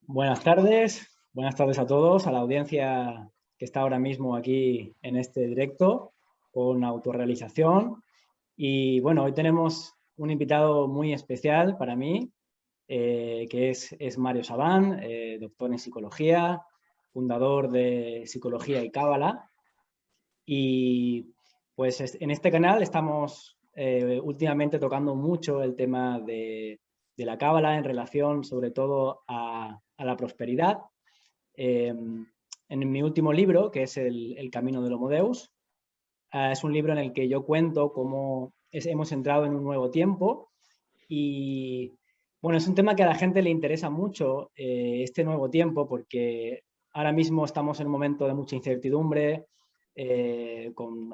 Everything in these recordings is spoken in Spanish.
buenas tardes a todos, a la audiencia que está ahora mismo aquí en este directo con autorrealización. Y bueno, hoy tenemos un invitado muy especial para mí, que es Mario Sabán, doctor en psicología, fundador de Psicología y Cábala. Y pues en este canal estamos últimamente tocando mucho el tema de la cábala en relación sobre todo a la prosperidad. En mi último libro, que es El Camino del Homo Deus, es un libro en el que yo cuento cómo hemos entrado en un nuevo tiempo y bueno, es un tema que a la gente le interesa mucho, este nuevo tiempo, porque ahora mismo estamos en un momento de mucha incertidumbre,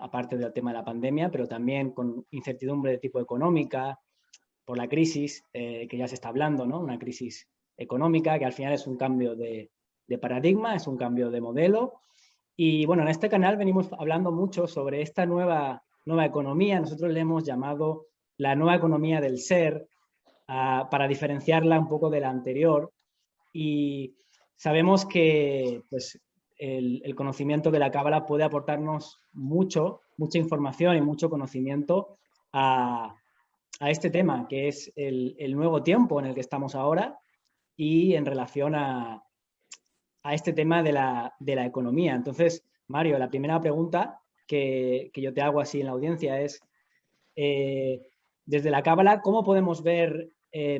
aparte del tema de la pandemia, pero también con incertidumbre de tipo económica, por la crisis que ya se está hablando, ¿no? Una crisis económica que al final es un cambio de paradigma, es un cambio de modelo. Y bueno, en este canal venimos hablando mucho sobre esta nueva economía. Nosotros le hemos llamado la nueva economía del ser, para diferenciarla un poco de la anterior. Y sabemos que pues, el conocimiento de la cábala puede aportarnos mucha información y mucho conocimiento a este tema, que es el nuevo tiempo en el que estamos ahora y en relación a este tema de la economía. Entonces, Mario, la primera pregunta que yo te hago así en la audiencia es, eh, desde la cábala, ¿cómo podemos ver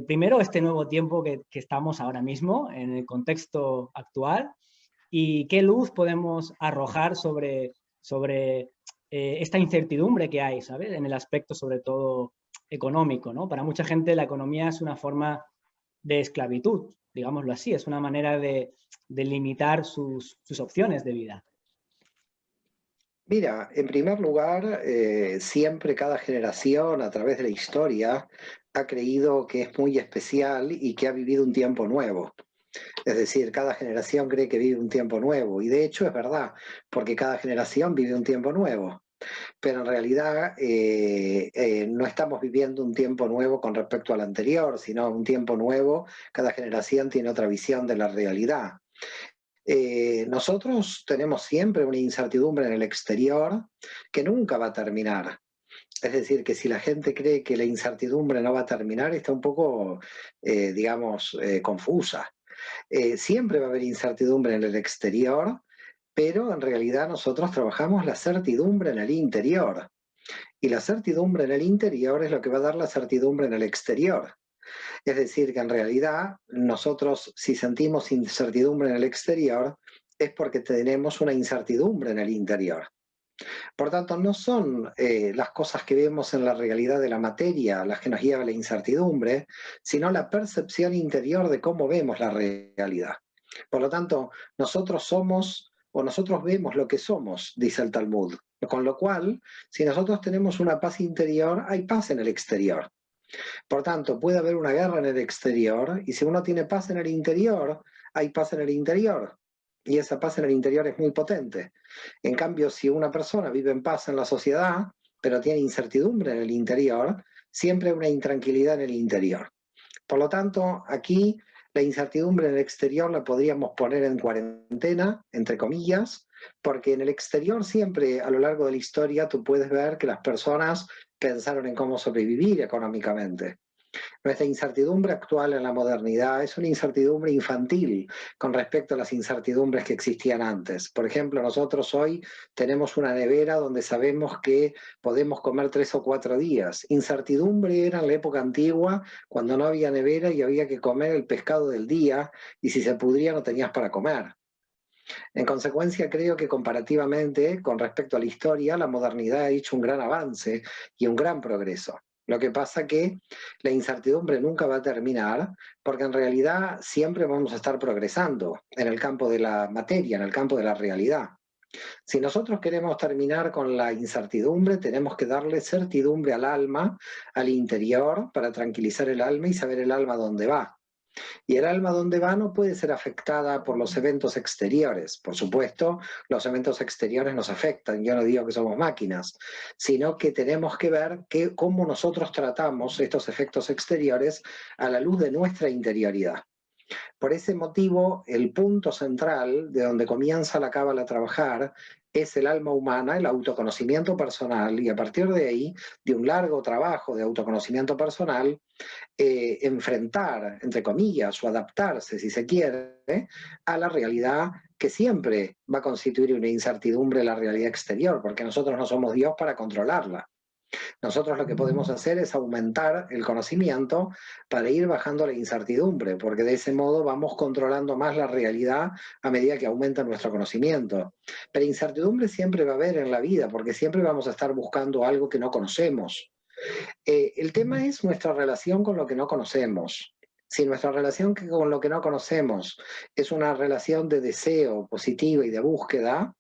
primero este nuevo tiempo que estamos ahora mismo en el contexto actual y qué luz podemos arrojar sobre esta incertidumbre que hay, ¿sabes? En el aspecto sobre todo económico, ¿no? Para mucha gente la economía es una forma de esclavitud, digámoslo así, es una manera de limitar sus opciones de vida. Mira, en primer lugar, siempre cada generación a través de la historia ha creído que es muy especial y que ha vivido un tiempo nuevo. Es decir, cada generación cree que vive un tiempo nuevo y de hecho es verdad, porque cada generación vive un tiempo nuevo. Pero en realidad no estamos viviendo un tiempo nuevo con respecto al anterior, sino un tiempo nuevo, cada generación tiene otra visión de la realidad. Nosotros tenemos siempre una incertidumbre en el exterior que nunca va a terminar. Es decir, que si la gente cree que la incertidumbre no va a terminar, está un poco, confusa. Siempre va a haber incertidumbre en el exterior, pero en realidad nosotros trabajamos la certidumbre en el interior. Y la certidumbre en el interior es lo que va a dar la certidumbre en el exterior. Es decir, que en realidad nosotros si sentimos incertidumbre en el exterior es porque tenemos una incertidumbre en el interior. Por tanto, no son las cosas que vemos en la realidad de la materia las que nos lleva a la incertidumbre, sino la percepción interior de cómo vemos la realidad. Por lo tanto, nosotros somos o nosotros vemos lo que somos, dice el Talmud. Con lo cual, si nosotros tenemos una paz interior, hay paz en el exterior. Por tanto, puede haber una guerra en el exterior y si uno tiene paz en el interior, hay paz en el interior. Y esa paz en el interior es muy potente. En cambio, si una persona vive en paz en la sociedad, pero tiene incertidumbre en el interior, siempre hay una intranquilidad en el interior. Por lo tanto, aquí la incertidumbre en el exterior la podríamos poner en cuarentena, entre comillas, porque en el exterior siempre a lo largo de la historia tú puedes ver que las personas pensaron en cómo sobrevivir económicamente. Nuestra incertidumbre actual en la modernidad es una incertidumbre infantil con respecto a las incertidumbres que existían antes. Por ejemplo, nosotros hoy tenemos una nevera donde sabemos que podemos comer 3 o 4 días. Incertidumbre era en la época antigua cuando no había nevera y había que comer el pescado del día y si se pudría no tenías para comer. En consecuencia, creo que comparativamente con respecto a la historia, la modernidad ha hecho un gran avance y un gran progreso. Lo que pasa que la incertidumbre nunca va a terminar porque en realidad siempre vamos a estar progresando en el campo de la materia, en el campo de la realidad. Si nosotros queremos terminar con la incertidumbre, tenemos que darle certidumbre al alma, al interior, para tranquilizar el alma y saber el alma dónde va. Y el alma donde va no puede ser afectada por los eventos exteriores. Por supuesto, los eventos exteriores nos afectan. Yo no digo que somos máquinas, sino que tenemos que ver cómo nosotros tratamos estos efectos exteriores a la luz de nuestra interioridad. Por ese motivo, el punto central de donde comienza la cábala a trabajar es el alma humana, el autoconocimiento personal, y a partir de ahí, de un largo trabajo de autoconocimiento personal, enfrentar, entre comillas, o adaptarse, si se quiere, a la realidad que siempre va a constituir una incertidumbre la realidad exterior, porque nosotros no somos Dios para controlarla. Nosotros lo que podemos hacer es aumentar el conocimiento para ir bajando la incertidumbre, porque de ese modo vamos controlando más la realidad a medida que aumenta nuestro conocimiento. Pero incertidumbre siempre va a haber en la vida, porque siempre vamos a estar buscando algo que no conocemos. El tema es nuestra relación con lo que no conocemos. Si nuestra relación con lo que no conocemos es una relación de deseo positiva y de búsqueda,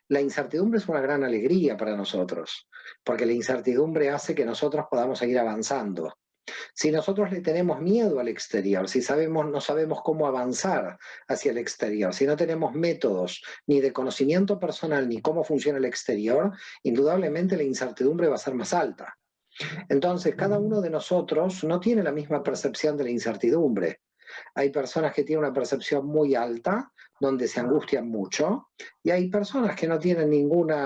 la incertidumbre es una gran alegría para nosotros, porque la incertidumbre hace que nosotros podamos seguir avanzando. Si nosotros le tenemos miedo al exterior, si no sabemos cómo avanzar hacia el exterior, si no tenemos métodos ni de conocimiento personal ni cómo funciona el exterior, indudablemente la incertidumbre va a ser más alta. Entonces, cada uno de nosotros no tiene la misma percepción de la incertidumbre. Hay personas que tienen una percepción muy alta, donde se angustian mucho, y hay personas que no tienen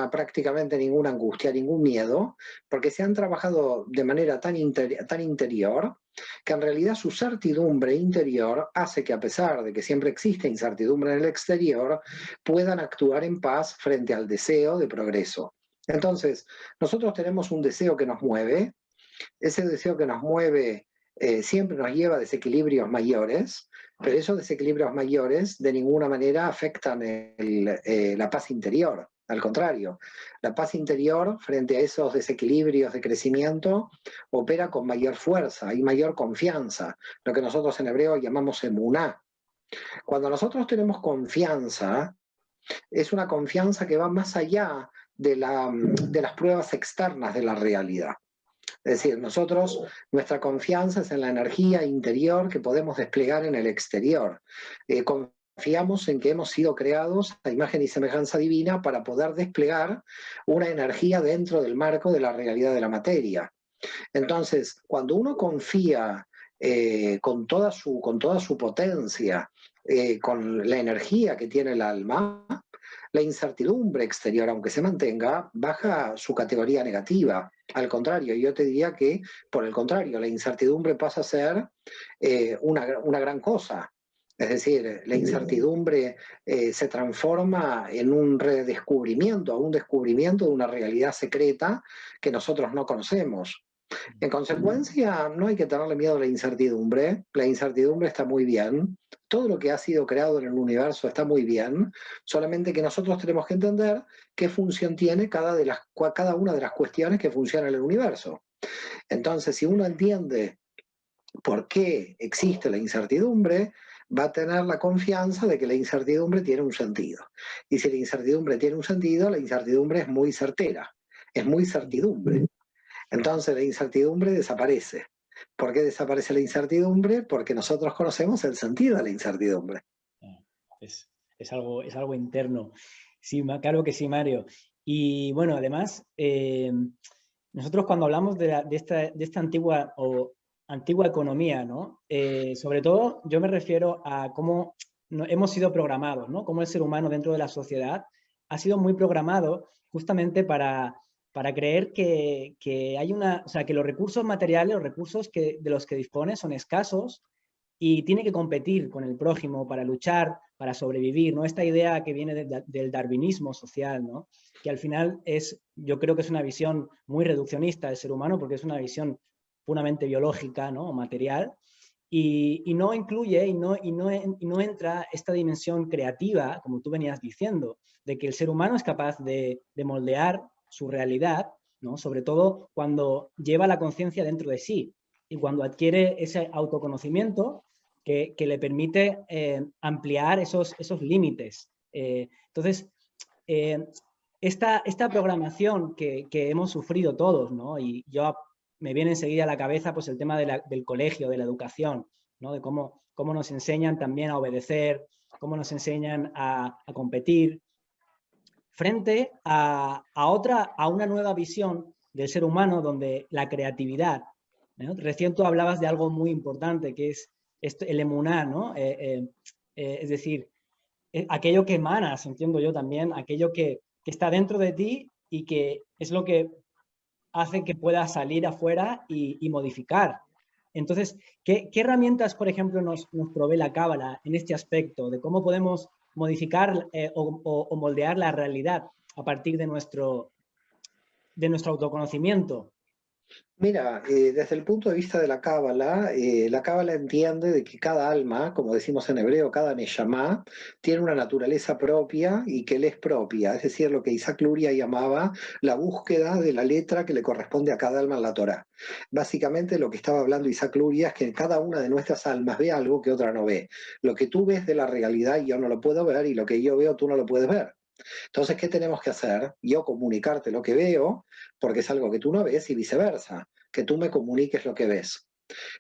prácticamente ninguna angustia, ningún miedo, porque se han trabajado de manera tan interior, que en realidad su certidumbre interior hace que, a pesar de que siempre existe incertidumbre en el exterior, puedan actuar en paz frente al deseo de progreso. Entonces, nosotros tenemos un deseo que nos mueve, ese deseo que nos mueve siempre nos lleva a desequilibrios mayores, pero esos desequilibrios mayores de ninguna manera afectan la paz interior. Al contrario, la paz interior frente a esos desequilibrios de crecimiento opera con mayor fuerza y mayor confianza, lo que nosotros en hebreo llamamos emuná. Cuando nosotros tenemos confianza, es una confianza que va más allá de las pruebas externas de la realidad. Es decir, nuestra confianza es en la energía interior que podemos desplegar en el exterior. Confiamos en que hemos sido creados a imagen y semejanza divina para poder desplegar una energía dentro del marco de la realidad de la materia. Entonces, cuando uno confía con toda su potencia, con la energía que tiene el alma, la incertidumbre exterior, aunque se mantenga, baja su categoría negativa. Al contrario, yo te diría que, por el contrario, la incertidumbre pasa a ser una gran cosa. Es decir, la incertidumbre se transforma en un redescubrimiento, un descubrimiento de una realidad secreta que nosotros no conocemos. En consecuencia, no hay que tenerle miedo a la incertidumbre está muy bien, todo lo que ha sido creado en el universo está muy bien, solamente que nosotros tenemos que entender qué función tiene cada una de las cuestiones que funcionan en el universo. Entonces, si uno entiende por qué existe la incertidumbre, va a tener la confianza de que la incertidumbre tiene un sentido. Y si la incertidumbre tiene un sentido, la incertidumbre es muy certera, es muy certidumbre. Entonces la incertidumbre desaparece. ¿Por qué desaparece la incertidumbre? Porque nosotros conocemos el sentido de la incertidumbre. Es algo interno. Sí, claro que sí, Mario. Y bueno, además, nosotros cuando hablamos de esta antigua economía, ¿no? Sobre todo yo me refiero a cómo hemos sido programados, ¿no? Cómo el ser humano dentro de la sociedad ha sido muy programado justamente para creer que hay o sea, que los recursos materiales, los recursos de los que dispone son escasos y tiene que competir con el prójimo para luchar, para sobrevivir, ¿no? Esta idea que viene del darwinismo social, ¿no? Que al final yo creo que es una visión muy reduccionista del ser humano porque es una visión puramente biológica, ¿no? Material, y no incluye y no entra esta dimensión creativa, como tú venías diciendo, de que el ser humano es capaz de moldear su realidad, ¿no? Sobre todo cuando lleva la conciencia dentro de sí y cuando adquiere ese autoconocimiento que le permite ampliar esos límites. Entonces, esta programación que hemos sufrido todos, ¿no? Y yo me viene enseguida a la cabeza pues, el tema del colegio, de la educación, ¿no? De cómo nos enseñan también a obedecer, cómo nos enseñan a competir, frente a una nueva visión del ser humano donde la creatividad, ¿no? Recién tú hablabas de algo muy importante, que es el emuná, ¿no? Es decir, aquello que emanas, entiendo yo también, aquello que está dentro de ti y que es lo que hace que puedas salir afuera y modificar. Entonces, ¿qué herramientas, por ejemplo, nos provee la Cábala en este aspecto de cómo podemos modificar o moldear la realidad a partir de nuestro autoconocimiento? Mira, desde el punto de vista de la Cábala entiende de que cada alma, como decimos en hebreo, cada neyamá, tiene una naturaleza propia y que le es propia, es decir, lo que Isaac Luria llamaba la búsqueda de la letra que le corresponde a cada alma en la Torá. Básicamente lo que estaba hablando Isaac Luria es que cada una de nuestras almas ve algo que otra no ve. Lo que tú ves de la realidad yo no lo puedo ver y lo que yo veo tú no lo puedes ver. Entonces, ¿qué tenemos que hacer? Yo comunicarte lo que veo, porque es algo que tú no ves, y viceversa, que tú me comuniques lo que ves.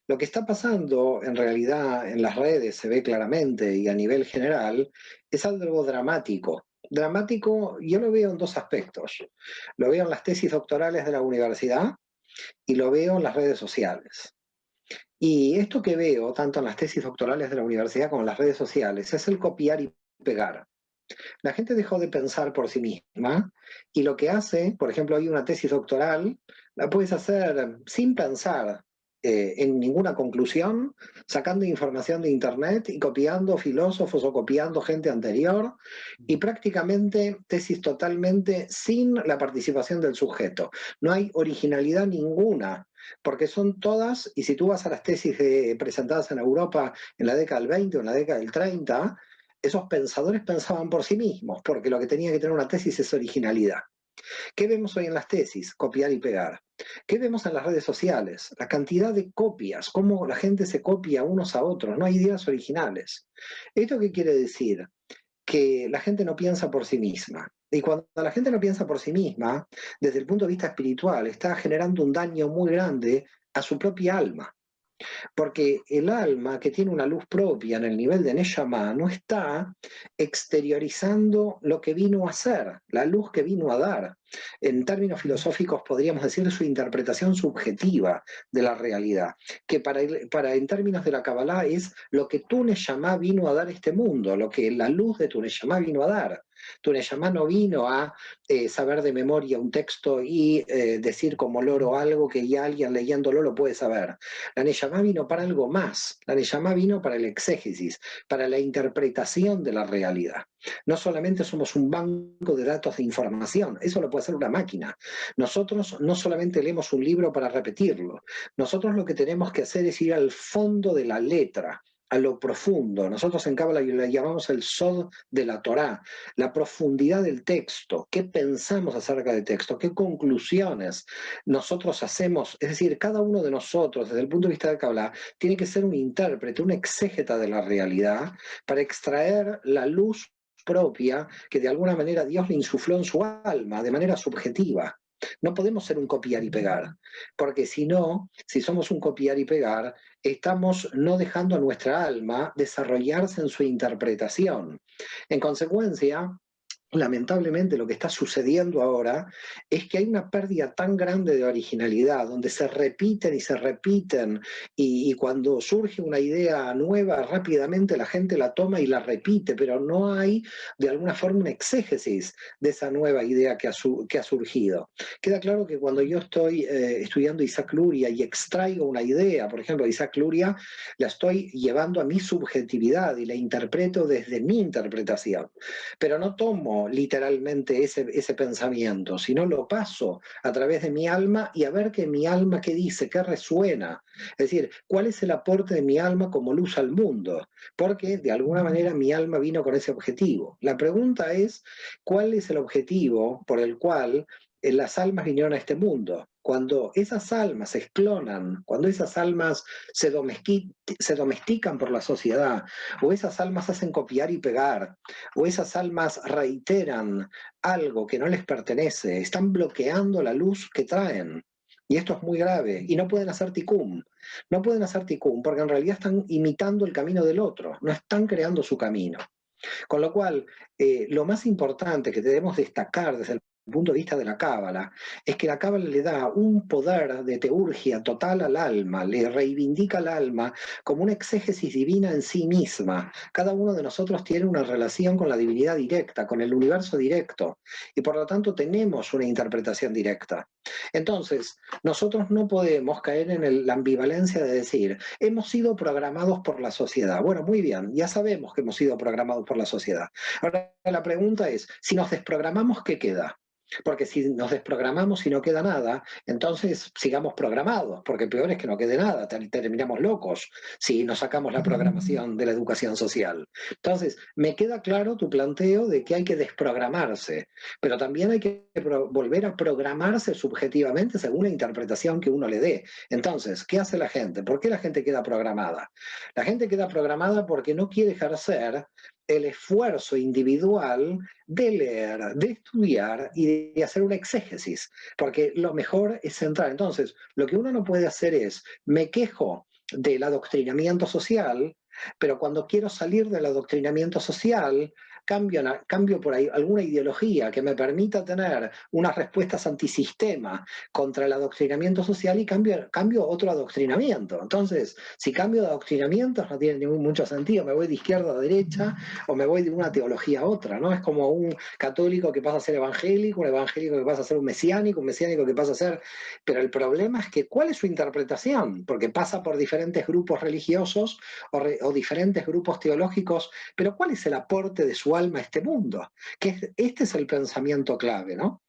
Lo que está pasando en realidad en las redes se ve claramente y a nivel general es algo dramático. Dramático, yo lo veo en dos aspectos. Lo veo en las tesis doctorales de la universidad y lo veo en las redes sociales. Y esto que veo, tanto en las tesis doctorales de la universidad como en las redes sociales, es el copiar y pegar. La gente dejó de pensar por sí misma y lo que hace, por ejemplo, hay una tesis doctoral, la puedes hacer sin pensar en ninguna conclusión, sacando información de internet y copiando filósofos o copiando gente anterior y prácticamente tesis totalmente sin la participación del sujeto. No hay originalidad ninguna porque son todas, y si tú vas a las tesis presentadas en Europa en la década del 20 o en la década del 30, esos pensadores pensaban por sí mismos, porque lo que tenía que tener una tesis es originalidad. ¿Qué vemos hoy en las tesis? Copiar y pegar. ¿Qué vemos en las redes sociales? La cantidad de copias, cómo la gente se copia unos a otros, no hay ideas originales. ¿Esto qué quiere decir? Que la gente no piensa por sí misma. Y cuando la gente no piensa por sí misma, desde el punto de vista espiritual, está generando un daño muy grande a su propia alma. Porque el alma que tiene una luz propia en el nivel de Neshama no está exteriorizando lo que vino a ser, la luz que vino a dar. En términos filosóficos podríamos decir su interpretación subjetiva de la realidad, que en términos de la Kabbalah es lo que tu Neshama vino a dar a este mundo, lo que la luz de tu Neshama vino a dar. Tu Neshama no vino a saber de memoria un texto y decir como loro algo que ya alguien leyéndolo lo puede saber. La Neyamá vino para algo más. La Neyamá vino para el exégesis, para la interpretación de la realidad. No solamente somos un banco de datos de información, eso lo puede hacer una máquina. Nosotros no solamente leemos un libro para repetirlo, nosotros lo que tenemos que hacer es ir al fondo de la letra, a lo profundo. Nosotros en Cábala le llamamos el sod de la Torá, la profundidad del texto, qué pensamos acerca del texto, qué conclusiones nosotros hacemos, es decir, cada uno de nosotros, desde el punto de vista de Cábala, tiene que ser un intérprete, un exégeta de la realidad para extraer la luz propia que de alguna manera Dios le insufló en su alma, de manera subjetiva. No podemos ser un copiar y pegar, porque si no, si somos un copiar y pegar, estamos no dejando a nuestra alma desarrollarse en su interpretación. En consecuencia, lamentablemente lo que está sucediendo ahora es que hay una pérdida tan grande de originalidad, donde se repiten y se repiten, y cuando surge una idea nueva, rápidamente la gente la toma y la repite, pero no hay de alguna forma un exégesis de esa nueva idea que ha surgido. Queda claro que cuando yo estoy estudiando Isaac Luria y extraigo una idea, por ejemplo, Isaac Luria, la estoy llevando a mi subjetividad y la interpreto desde mi interpretación, pero no tomo literalmente ese pensamiento, sino lo paso a través de mi alma y a ver que mi alma qué dice, qué resuena. Es decir, cuál es el aporte de mi alma como luz al mundo, porque de alguna manera mi alma vino con ese objetivo. La pregunta es, ¿cuál es el objetivo por el cual las almas vinieron a este mundo? Cuando esas almas se clonan, cuando esas almas se domestican por la sociedad, o esas almas hacen copiar y pegar, o esas almas reiteran algo que no les pertenece, están bloqueando la luz que traen. Y esto es muy grave. Y no pueden hacer ticum. No pueden hacer ticum porque en realidad están imitando el camino del otro, no están creando su camino. Con lo cual, lo más importante que debemos destacar desde el punto de vista de la Cábala, es que la Cábala le da un poder de teurgia total al alma, le reivindica al alma como una exégesis divina en sí misma. Cada uno de nosotros tiene una relación con la divinidad directa, con el universo directo, y por lo tanto tenemos una interpretación directa. Entonces, nosotros no podemos caer en la ambivalencia de decir, hemos sido programados por la sociedad. Bueno, muy bien, ya sabemos que hemos sido programados por la sociedad. Ahora la pregunta es, si nos desprogramamos, ¿qué queda? Porque si nos desprogramamos y no queda nada, entonces sigamos programados, porque peor es que no quede nada, terminamos locos si nos sacamos la programación de la educación social. Entonces, me queda claro tu planteo de que hay que desprogramarse, pero también hay que volver a programarse subjetivamente según la interpretación que uno le dé. Entonces, ¿qué hace la gente? ¿Por qué la gente queda programada? La gente queda programada porque no quiere ejercer el esfuerzo individual de leer, de estudiar y de hacer una exégesis, porque lo mejor es centrar. Entonces, lo que uno no puede hacer es, me quejo del adoctrinamiento social, pero cuando quiero salir del adoctrinamiento social, cambio por ahí alguna ideología que me permita tener unas respuestas antisistema contra el adoctrinamiento social y cambio otro adoctrinamiento. Entonces, si cambio de adoctrinamiento no tiene mucho sentido, me voy de izquierda a derecha o me voy de una teología a otra, ¿no? Es como un católico que pasa a ser evangélico, un evangélico que pasa a ser un mesiánico que pasa a ser... Pero el problema es que, ¿cuál es su interpretación? Porque pasa por diferentes grupos religiosos o diferentes grupos teológicos, pero ¿cuál es el aporte de su alma a este mundo? Este es el pensamiento clave, ¿no?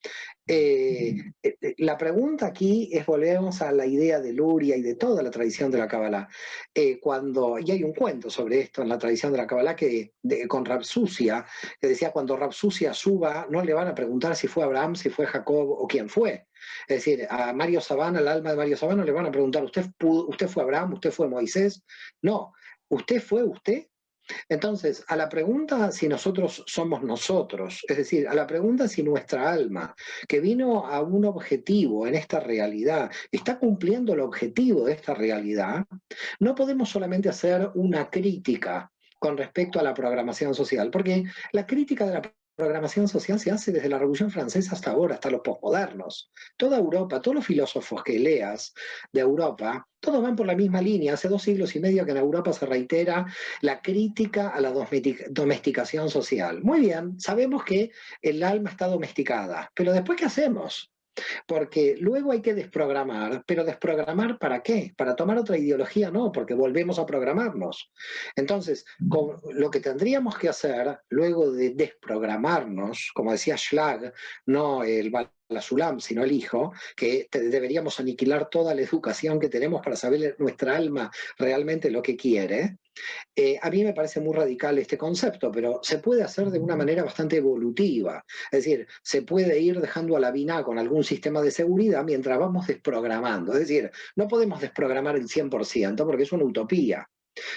La pregunta aquí es, volvemos a la idea de Luria y de toda la tradición de la Kabbalah. Y hay un cuento sobre esto en la tradición de la Kabbalah con Rapsucia, que decía, cuando Rapsucia suba, no le van a preguntar si fue Abraham, si fue Jacob o quién fue. Es decir, a Mario Sabana, al alma de Mario Sabana, le van a preguntar, ¿usted fue Abraham? ¿Usted fue Moisés? No, ¿usted fue usted? Entonces, a la pregunta si nosotros somos nosotros, es decir, a la pregunta si nuestra alma, que vino a un objetivo en esta realidad, está cumpliendo el objetivo de esta realidad, no podemos solamente hacer una crítica con respecto a la programación social, porque la crítica de la programación social se hace desde la Revolución Francesa hasta ahora, hasta los posmodernos. Toda Europa, todos los filósofos que leas de Europa, todos van por la misma línea. Hace 2 siglos y medio que en Europa se reitera la crítica a la domesticación social. Muy bien, sabemos que el alma está domesticada, pero después, ¿qué hacemos? Porque luego hay que desprogramar, pero ¿desprogramar para qué? ¿Para tomar otra ideología? No, porque volvemos a programarnos. Entonces, lo que tendríamos que hacer luego de desprogramarnos, como decía Schlag, no el Balazulam, sino el hijo, que deberíamos aniquilar toda la educación que tenemos para saber nuestra alma realmente lo que quiere. A mí me parece muy radical este concepto, pero se puede hacer de una manera bastante evolutiva. Es decir, se puede ir dejando a la vina con algún sistema de seguridad mientras vamos desprogramando. Es decir, no podemos desprogramar el 100% porque es una utopía.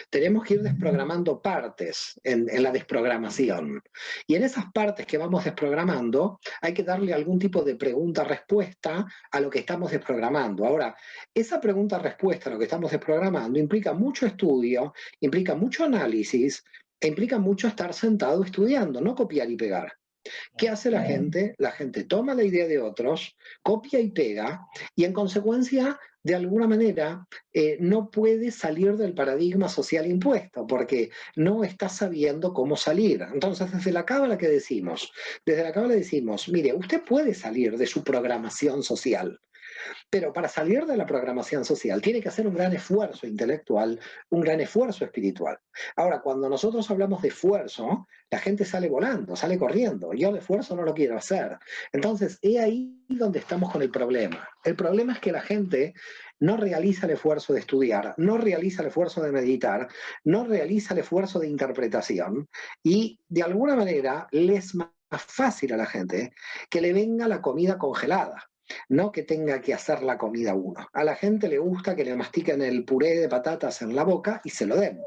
Tenemos que ir desprogramando partes en la desprogramación. Y en esas partes que vamos desprogramando, hay que darle algún tipo de pregunta-respuesta a lo que estamos desprogramando. Ahora, esa pregunta-respuesta a lo que estamos desprogramando implica mucho estudio, implica mucho análisis, e implica mucho estar sentado estudiando, no copiar y pegar. ¿Qué hace la gente? La gente toma la idea de otros, copia y pega, y en consecuencia, de alguna manera, no puede salir del paradigma social impuesto, porque no está sabiendo cómo salir. Entonces, desde la Cábala, ¿qué decimos? Desde la Cábala decimos, mire, usted puede salir de su programación social, pero para salir de la programación social tiene que hacer un gran esfuerzo intelectual, un gran esfuerzo espiritual. Ahora, cuando nosotros hablamos de esfuerzo, la gente sale volando, sale corriendo. Yo el esfuerzo no lo quiero hacer. Entonces, es ahí donde estamos con el problema. El problema es que la gente no realiza el esfuerzo de estudiar, no realiza el esfuerzo de meditar, no realiza el esfuerzo de interpretación y de alguna manera les es más fácil a la gente que le venga la comida congelada. No que tenga que hacer la comida uno. A la gente le gusta que le mastiquen el puré de patatas en la boca y se lo den.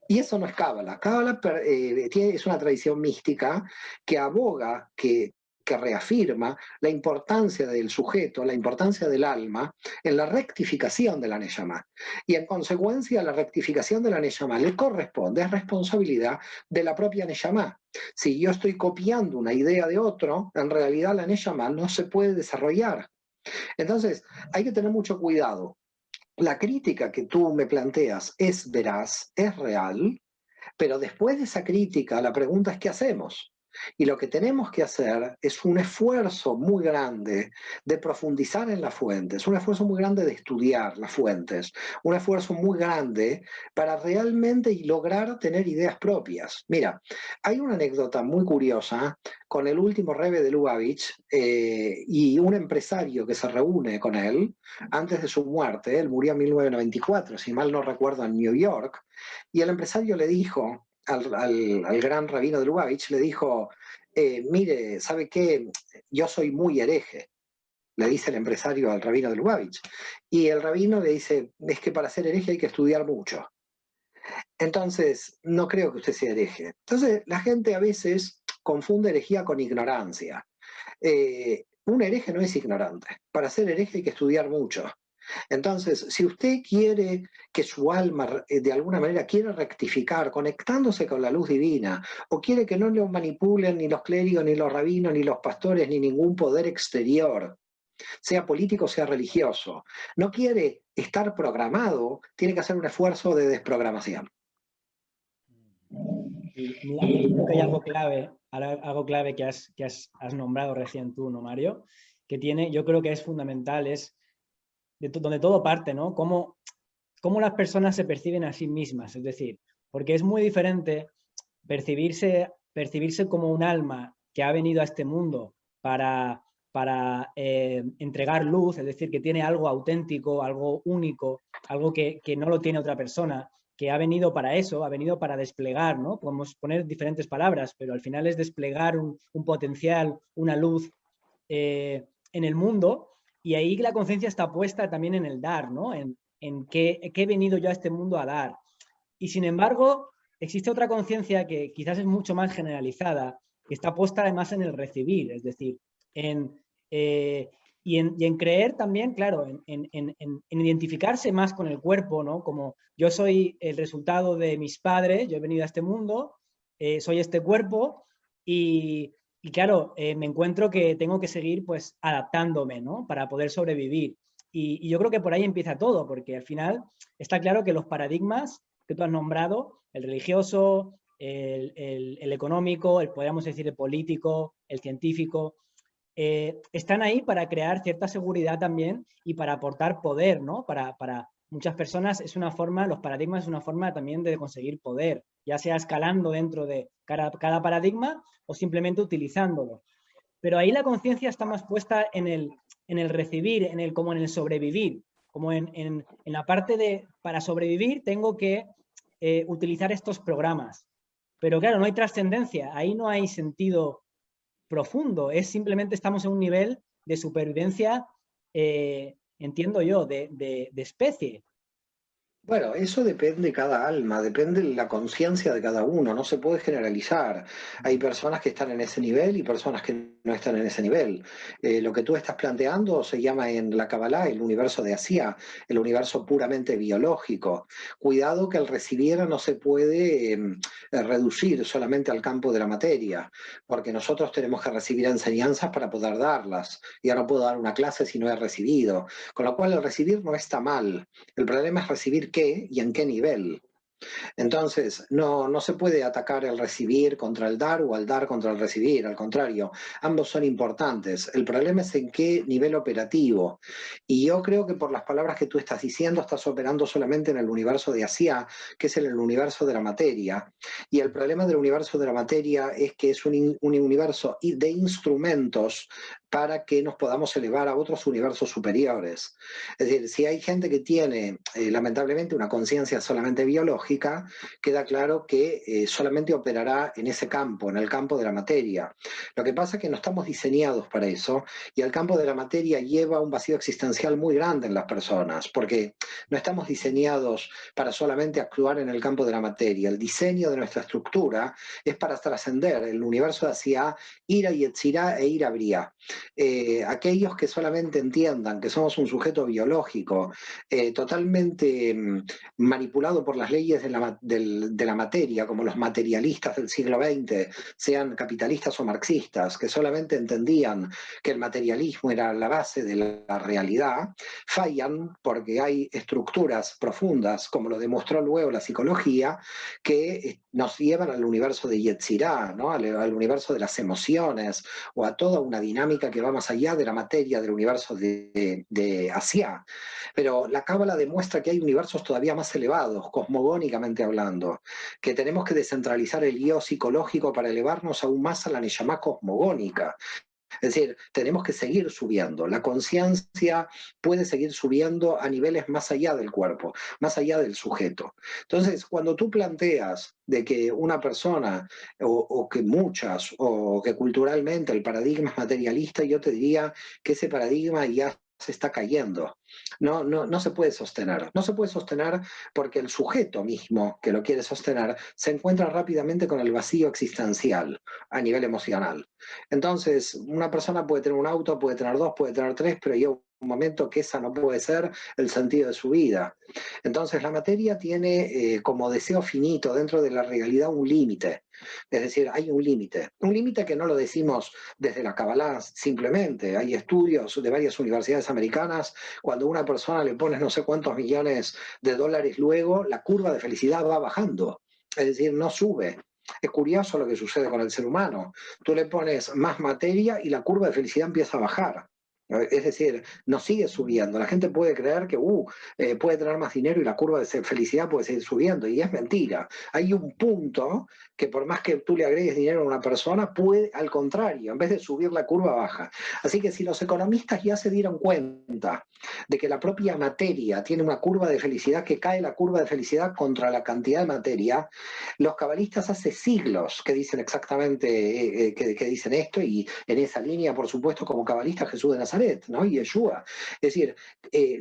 Y eso no es Cábala. Cábala es una tradición mística que aboga que que reafirma la importancia del sujeto, la importancia del alma en la rectificación de la Neyamá. Y en consecuencia, la rectificación de la Neyamá le corresponde, es responsabilidad de la propia Neyamá. Si yo estoy copiando una idea de otro, en realidad la Neyamá no se puede desarrollar. Entonces, hay que tener mucho cuidado. La crítica que tú me planteas es veraz, es real, pero después de esa crítica, la pregunta es ¿qué hacemos? Y lo que tenemos que hacer es un esfuerzo muy grande de profundizar en las fuentes, un esfuerzo muy grande de estudiar las fuentes, un esfuerzo muy grande para realmente lograr tener ideas propias. Mira, hay una anécdota muy curiosa con el último Rebbe de Lubavitch y un empresario que se reúne con él antes de su muerte. Él murió en 1994, si mal no recuerdo, en New York, y el empresario le dijo al gran rabino de Lubavitch, le dijo, mire, ¿sabe qué? Yo soy muy hereje, le dice el empresario al rabino de Lubavitch. Y el rabino le dice, es que para ser hereje hay que estudiar mucho. Entonces, no creo que usted sea hereje. Entonces, la gente a veces confunde herejía con ignorancia. Un hereje no es ignorante. Para ser hereje hay que estudiar mucho. Entonces, si usted quiere que su alma de alguna manera quiere rectificar, conectándose con la luz divina, o quiere que no lo manipulen ni los clérigos, ni los rabinos, ni los pastores, ni ningún poder exterior, sea político, sea religioso, no quiere estar programado, tiene que hacer un esfuerzo de desprogramación. Y aquí creo que hay algo clave que has nombrado recién tú, ¿no, Mario? Que tiene, yo creo que es fundamental, es donde todo parte, ¿no? Cómo las personas se perciben a sí mismas, es decir, porque es muy diferente percibirse como un alma que ha venido a este mundo para entregar luz, es decir, que tiene algo auténtico, algo único, algo que no lo tiene otra persona, que ha venido para eso, ha venido para desplegar, ¿no? Podemos poner diferentes palabras, pero al final es desplegar un potencial, una luz en el mundo, y ahí la conciencia está puesta también en el dar, ¿no? En qué he venido yo a este mundo a dar. Y sin embargo, existe otra conciencia que quizás es mucho más generalizada, que está puesta además en el recibir, es decir, en, eh, y en creer también, claro, en identificarse más con el cuerpo, ¿no? Como yo soy el resultado de mis padres, yo he venido a este mundo, soy este cuerpo y claro, me encuentro que tengo que seguir pues adaptándome, ¿no? Para poder sobrevivir. Y yo creo que por ahí empieza todo, porque al final está claro que los paradigmas que tú has nombrado, el religioso, el económico, podríamos decir el político, el científico, están ahí para crear cierta seguridad también y para aportar poder, ¿no? Para muchas personas es una forma, los paradigmas es una forma también de conseguir poder, ya sea escalando dentro de cada paradigma o simplemente utilizándolo. Pero ahí la conciencia está más puesta en el recibir, como en el sobrevivir, como en la parte de, para sobrevivir tengo que utilizar estos programas. Pero claro, no hay trascendencia, ahí no hay sentido profundo, es simplemente estamos en un nivel de supervivencia, entiendo yo, de especie. Bueno, eso depende de cada alma, depende de la conciencia de cada uno, no se puede generalizar. Hay personas que están en ese nivel y personas que no están en ese nivel. Lo que tú estás planteando se llama en la Kabbalah el universo de Asia, el universo puramente biológico. Cuidado que el recibir no se puede reducir solamente al campo de la materia, porque nosotros tenemos que recibir enseñanzas para poder darlas. Ya no puedo dar una clase si no he recibido, con lo cual el recibir no está mal. El problema es recibir qué y en qué nivel. Entonces, no se puede atacar el recibir contra el dar o el dar contra el recibir, al contrario, ambos son importantes. El problema es en qué nivel operativo. Y yo creo que por las palabras que tú estás diciendo, estás operando solamente en el universo de Asia, que es el universo de la materia. Y el problema del universo de la materia es que es un universo de instrumentos para que nos podamos elevar a otros universos superiores. Es decir, si hay gente que tiene, lamentablemente, una conciencia solamente biológica, biológica, queda claro que solamente operará en ese campo, en el campo de la materia. Lo que pasa es que no estamos diseñados para eso, y el campo de la materia lleva un vacío existencial muy grande en las personas, porque no estamos diseñados para solamente actuar en el campo de la materia. El diseño de nuestra estructura es para trascender el universo hacia ira y etzirá e ira bría. Aquellos que solamente entiendan que somos un sujeto biológico totalmente manipulado por las leyes de la materia, como los materialistas del siglo XX, sean capitalistas o marxistas, que solamente entendían que el materialismo era la base de la realidad, fallan porque hay estructuras profundas, como lo demostró luego la psicología, que nos llevan al universo de Yetzirah, ¿no? al universo de las emociones, o a toda una dinámica que va más allá de la materia del universo de Asia. Pero la Cábala demuestra que hay universos todavía más elevados, cosmogónicamente hablando, que tenemos que descentralizar el yo psicológico para elevarnos aún más a la Neshama cosmogónica. Es decir, tenemos que seguir subiendo. La conciencia puede seguir subiendo a niveles más allá del cuerpo, más allá del sujeto. Entonces, cuando tú planteas de que una persona, o que muchas, o que culturalmente el paradigma es materialista, yo te diría que ese paradigma ya se está cayendo. No se puede sostener. No se puede sostener porque el sujeto mismo que lo quiere sostener se encuentra rápidamente con el vacío existencial a nivel emocional. Entonces, una persona puede tener un auto, puede tener dos, puede tener tres, pero llega un momento que esa no puede ser el sentido de su vida. Entonces, la materia tiene como deseo finito dentro de la realidad un límite. Es decir, hay un límite que no lo decimos desde la Kabbalah simplemente. Hay estudios de varias universidades americanas, cuando a una persona le pones no sé cuántos millones de dólares luego, la curva de felicidad va bajando. Es decir, no sube. Es curioso lo que sucede con el ser humano. Tú le pones más materia y la curva de felicidad empieza a bajar. Es decir, no sigue subiendo. La gente puede creer que puede tener más dinero y la curva de felicidad puede seguir subiendo. Y es mentira. Hay un punto que por más que tú le agregues dinero a una persona, puede, al contrario, en vez de subir la curva, baja. Así que si los economistas ya se dieron cuenta de que la propia materia tiene una curva de felicidad, que cae la curva de felicidad contra la cantidad de materia, los cabalistas hace siglos que dicen exactamente, que dicen esto, y en esa línea, por supuesto, como cabalista Jesús de Nazaret, ¿no? Y Yeshua. Es decir,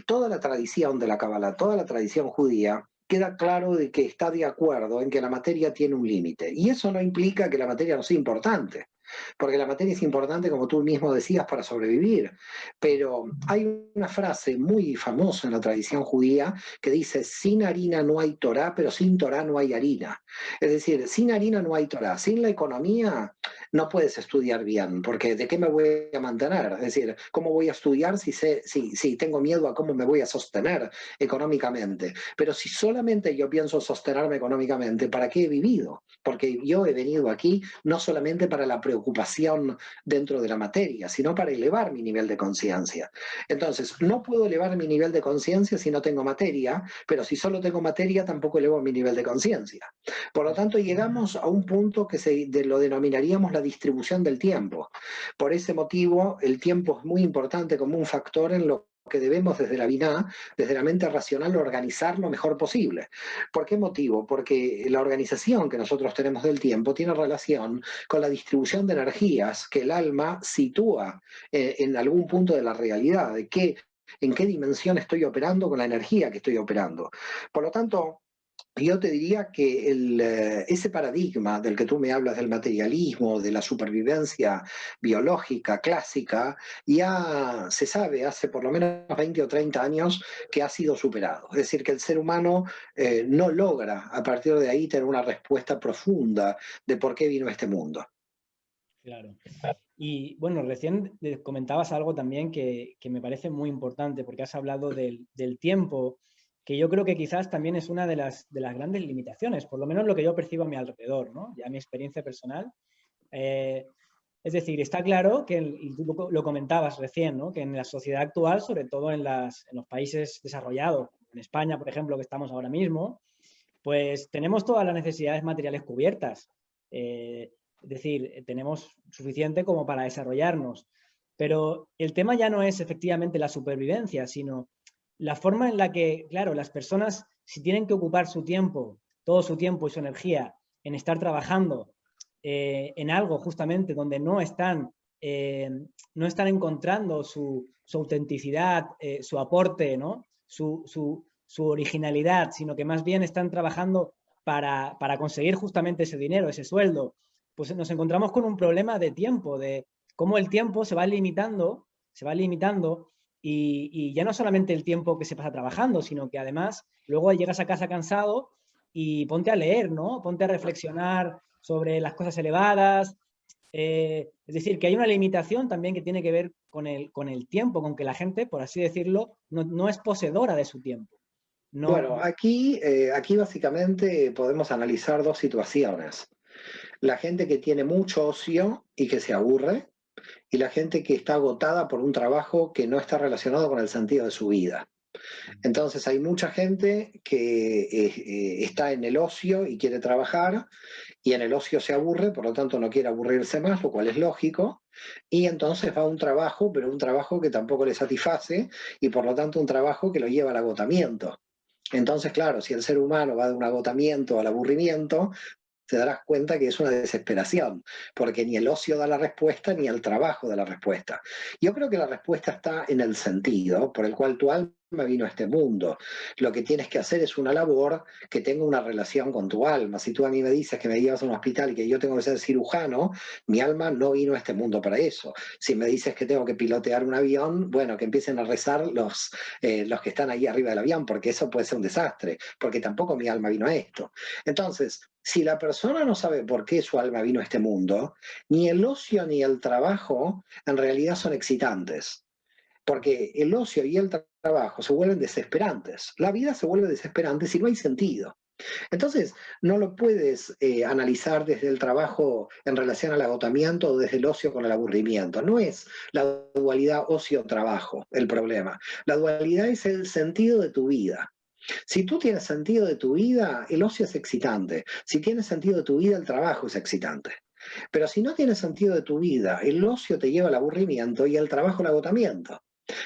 toda la tradición de la Kabbalah, toda la tradición judía, queda claro de que está de acuerdo en que la materia tiene un límite. Y eso no implica que la materia no sea importante, porque la materia es importante, como tú mismo decías, para sobrevivir. Pero hay una frase muy famosa en la tradición judía que dice: sin harina no hay Torah, pero sin Torah no hay harina. Es decir, sin harina no hay Torah, sin la economía no puedes estudiar bien, porque ¿de qué me voy a mantener? Es decir, ¿cómo voy a estudiar si tengo miedo a cómo me voy a sostener económicamente? Pero si solamente yo pienso sostenerme económicamente, ¿para qué he vivido? Porque yo he venido aquí no solamente para la preocupación dentro de la materia, sino para elevar mi nivel de conciencia. Entonces, no puedo elevar mi nivel de conciencia si no tengo materia, pero si solo tengo materia, tampoco elevo mi nivel de conciencia. Por lo tanto, llegamos a un punto que lo denominaríamos la distribución del tiempo. Por ese motivo, el tiempo es muy importante como un factor en lo que debemos desde la Binah, desde la mente racional, organizar lo mejor posible. ¿Por qué motivo? Porque la organización que nosotros tenemos del tiempo tiene relación con la distribución de energías que el alma sitúa en algún punto de la realidad, en qué dimensión estoy operando con la energía que estoy operando. Por lo tanto, yo te diría que ese paradigma del que tú me hablas, del materialismo, de la supervivencia biológica clásica, ya se sabe hace por lo menos 20 o 30 años que ha sido superado. Es decir, que el ser humano no logra a partir de ahí tener una respuesta profunda de por qué vino a este mundo. Claro. Y bueno, recién comentabas algo también que me parece muy importante, porque has hablado del tiempo, que yo creo que quizás también es una de las grandes limitaciones, por lo menos lo que yo percibo a mi alrededor, ¿no? Ya mi experiencia personal. Es decir, está claro que, y tú lo comentabas recién, ¿no? Que en la sociedad actual, sobre todo en los países desarrollados, en España, por ejemplo, que estamos ahora mismo, pues tenemos todas las necesidades materiales cubiertas. Es decir, tenemos suficiente como para desarrollarnos. Pero el tema ya no es efectivamente la supervivencia, sino la forma en la que, claro, las personas, si tienen que ocupar su tiempo todo su tiempo y su energía en estar trabajando en algo justamente donde no están encontrando su autenticidad, su aporte, ¿no? Su originalidad, sino que más bien están trabajando para conseguir justamente ese dinero, ese sueldo, pues nos encontramos con un problema de tiempo, de cómo el tiempo se va limitando y ya no solamente el tiempo que se pasa trabajando, sino que además luego llegas a casa cansado y ponte a leer, ¿no? Ponte a reflexionar sobre las cosas elevadas. Es decir, que hay una limitación también que tiene que ver con el tiempo, con que la gente, por así decirlo, no es poseedora de su tiempo. No, Bueno, aquí básicamente podemos analizar dos situaciones. La gente que tiene mucho ocio y que se aburre, y la gente que está agotada por un trabajo que no está relacionado con el sentido de su vida. Entonces hay mucha gente que está en el ocio y quiere trabajar, y en el ocio se aburre, por lo tanto no quiere aburrirse más, lo cual es lógico, y entonces va a un trabajo, pero un trabajo que tampoco le satisface, y por lo tanto un trabajo que lo lleva al agotamiento. Entonces, claro, si el ser humano va de un agotamiento al aburrimiento, te darás cuenta que es una desesperación, porque ni el ocio da la respuesta, ni el trabajo da la respuesta. Yo creo que la respuesta está en el sentido por el cual tu alma vino a este mundo. Lo que tienes que hacer es una labor que tenga una relación con tu alma. Si tú a mí me dices que me llevas a un hospital y que yo tengo que ser cirujano, mi alma no vino a este mundo para eso. Si me dices que tengo que pilotear un avión, bueno, que empiecen a rezar los que están ahí arriba del avión, porque eso puede ser un desastre, porque tampoco mi alma vino a esto. Entonces, si la persona no sabe por qué su alma vino a este mundo, ni el ocio ni el trabajo en realidad son excitantes, porque el ocio y el trabajo se vuelven desesperantes. La vida se vuelve desesperante si no hay sentido. Entonces, no lo puedes analizar desde el trabajo en relación al agotamiento o desde el ocio con el aburrimiento. No es la dualidad ocio-trabajo el problema. La dualidad es el sentido de tu vida. Si tú tienes sentido de tu vida, el ocio es excitante. Si tienes sentido de tu vida, el trabajo es excitante. Pero si no tienes sentido de tu vida, el ocio te lleva al aburrimiento y el trabajo al agotamiento.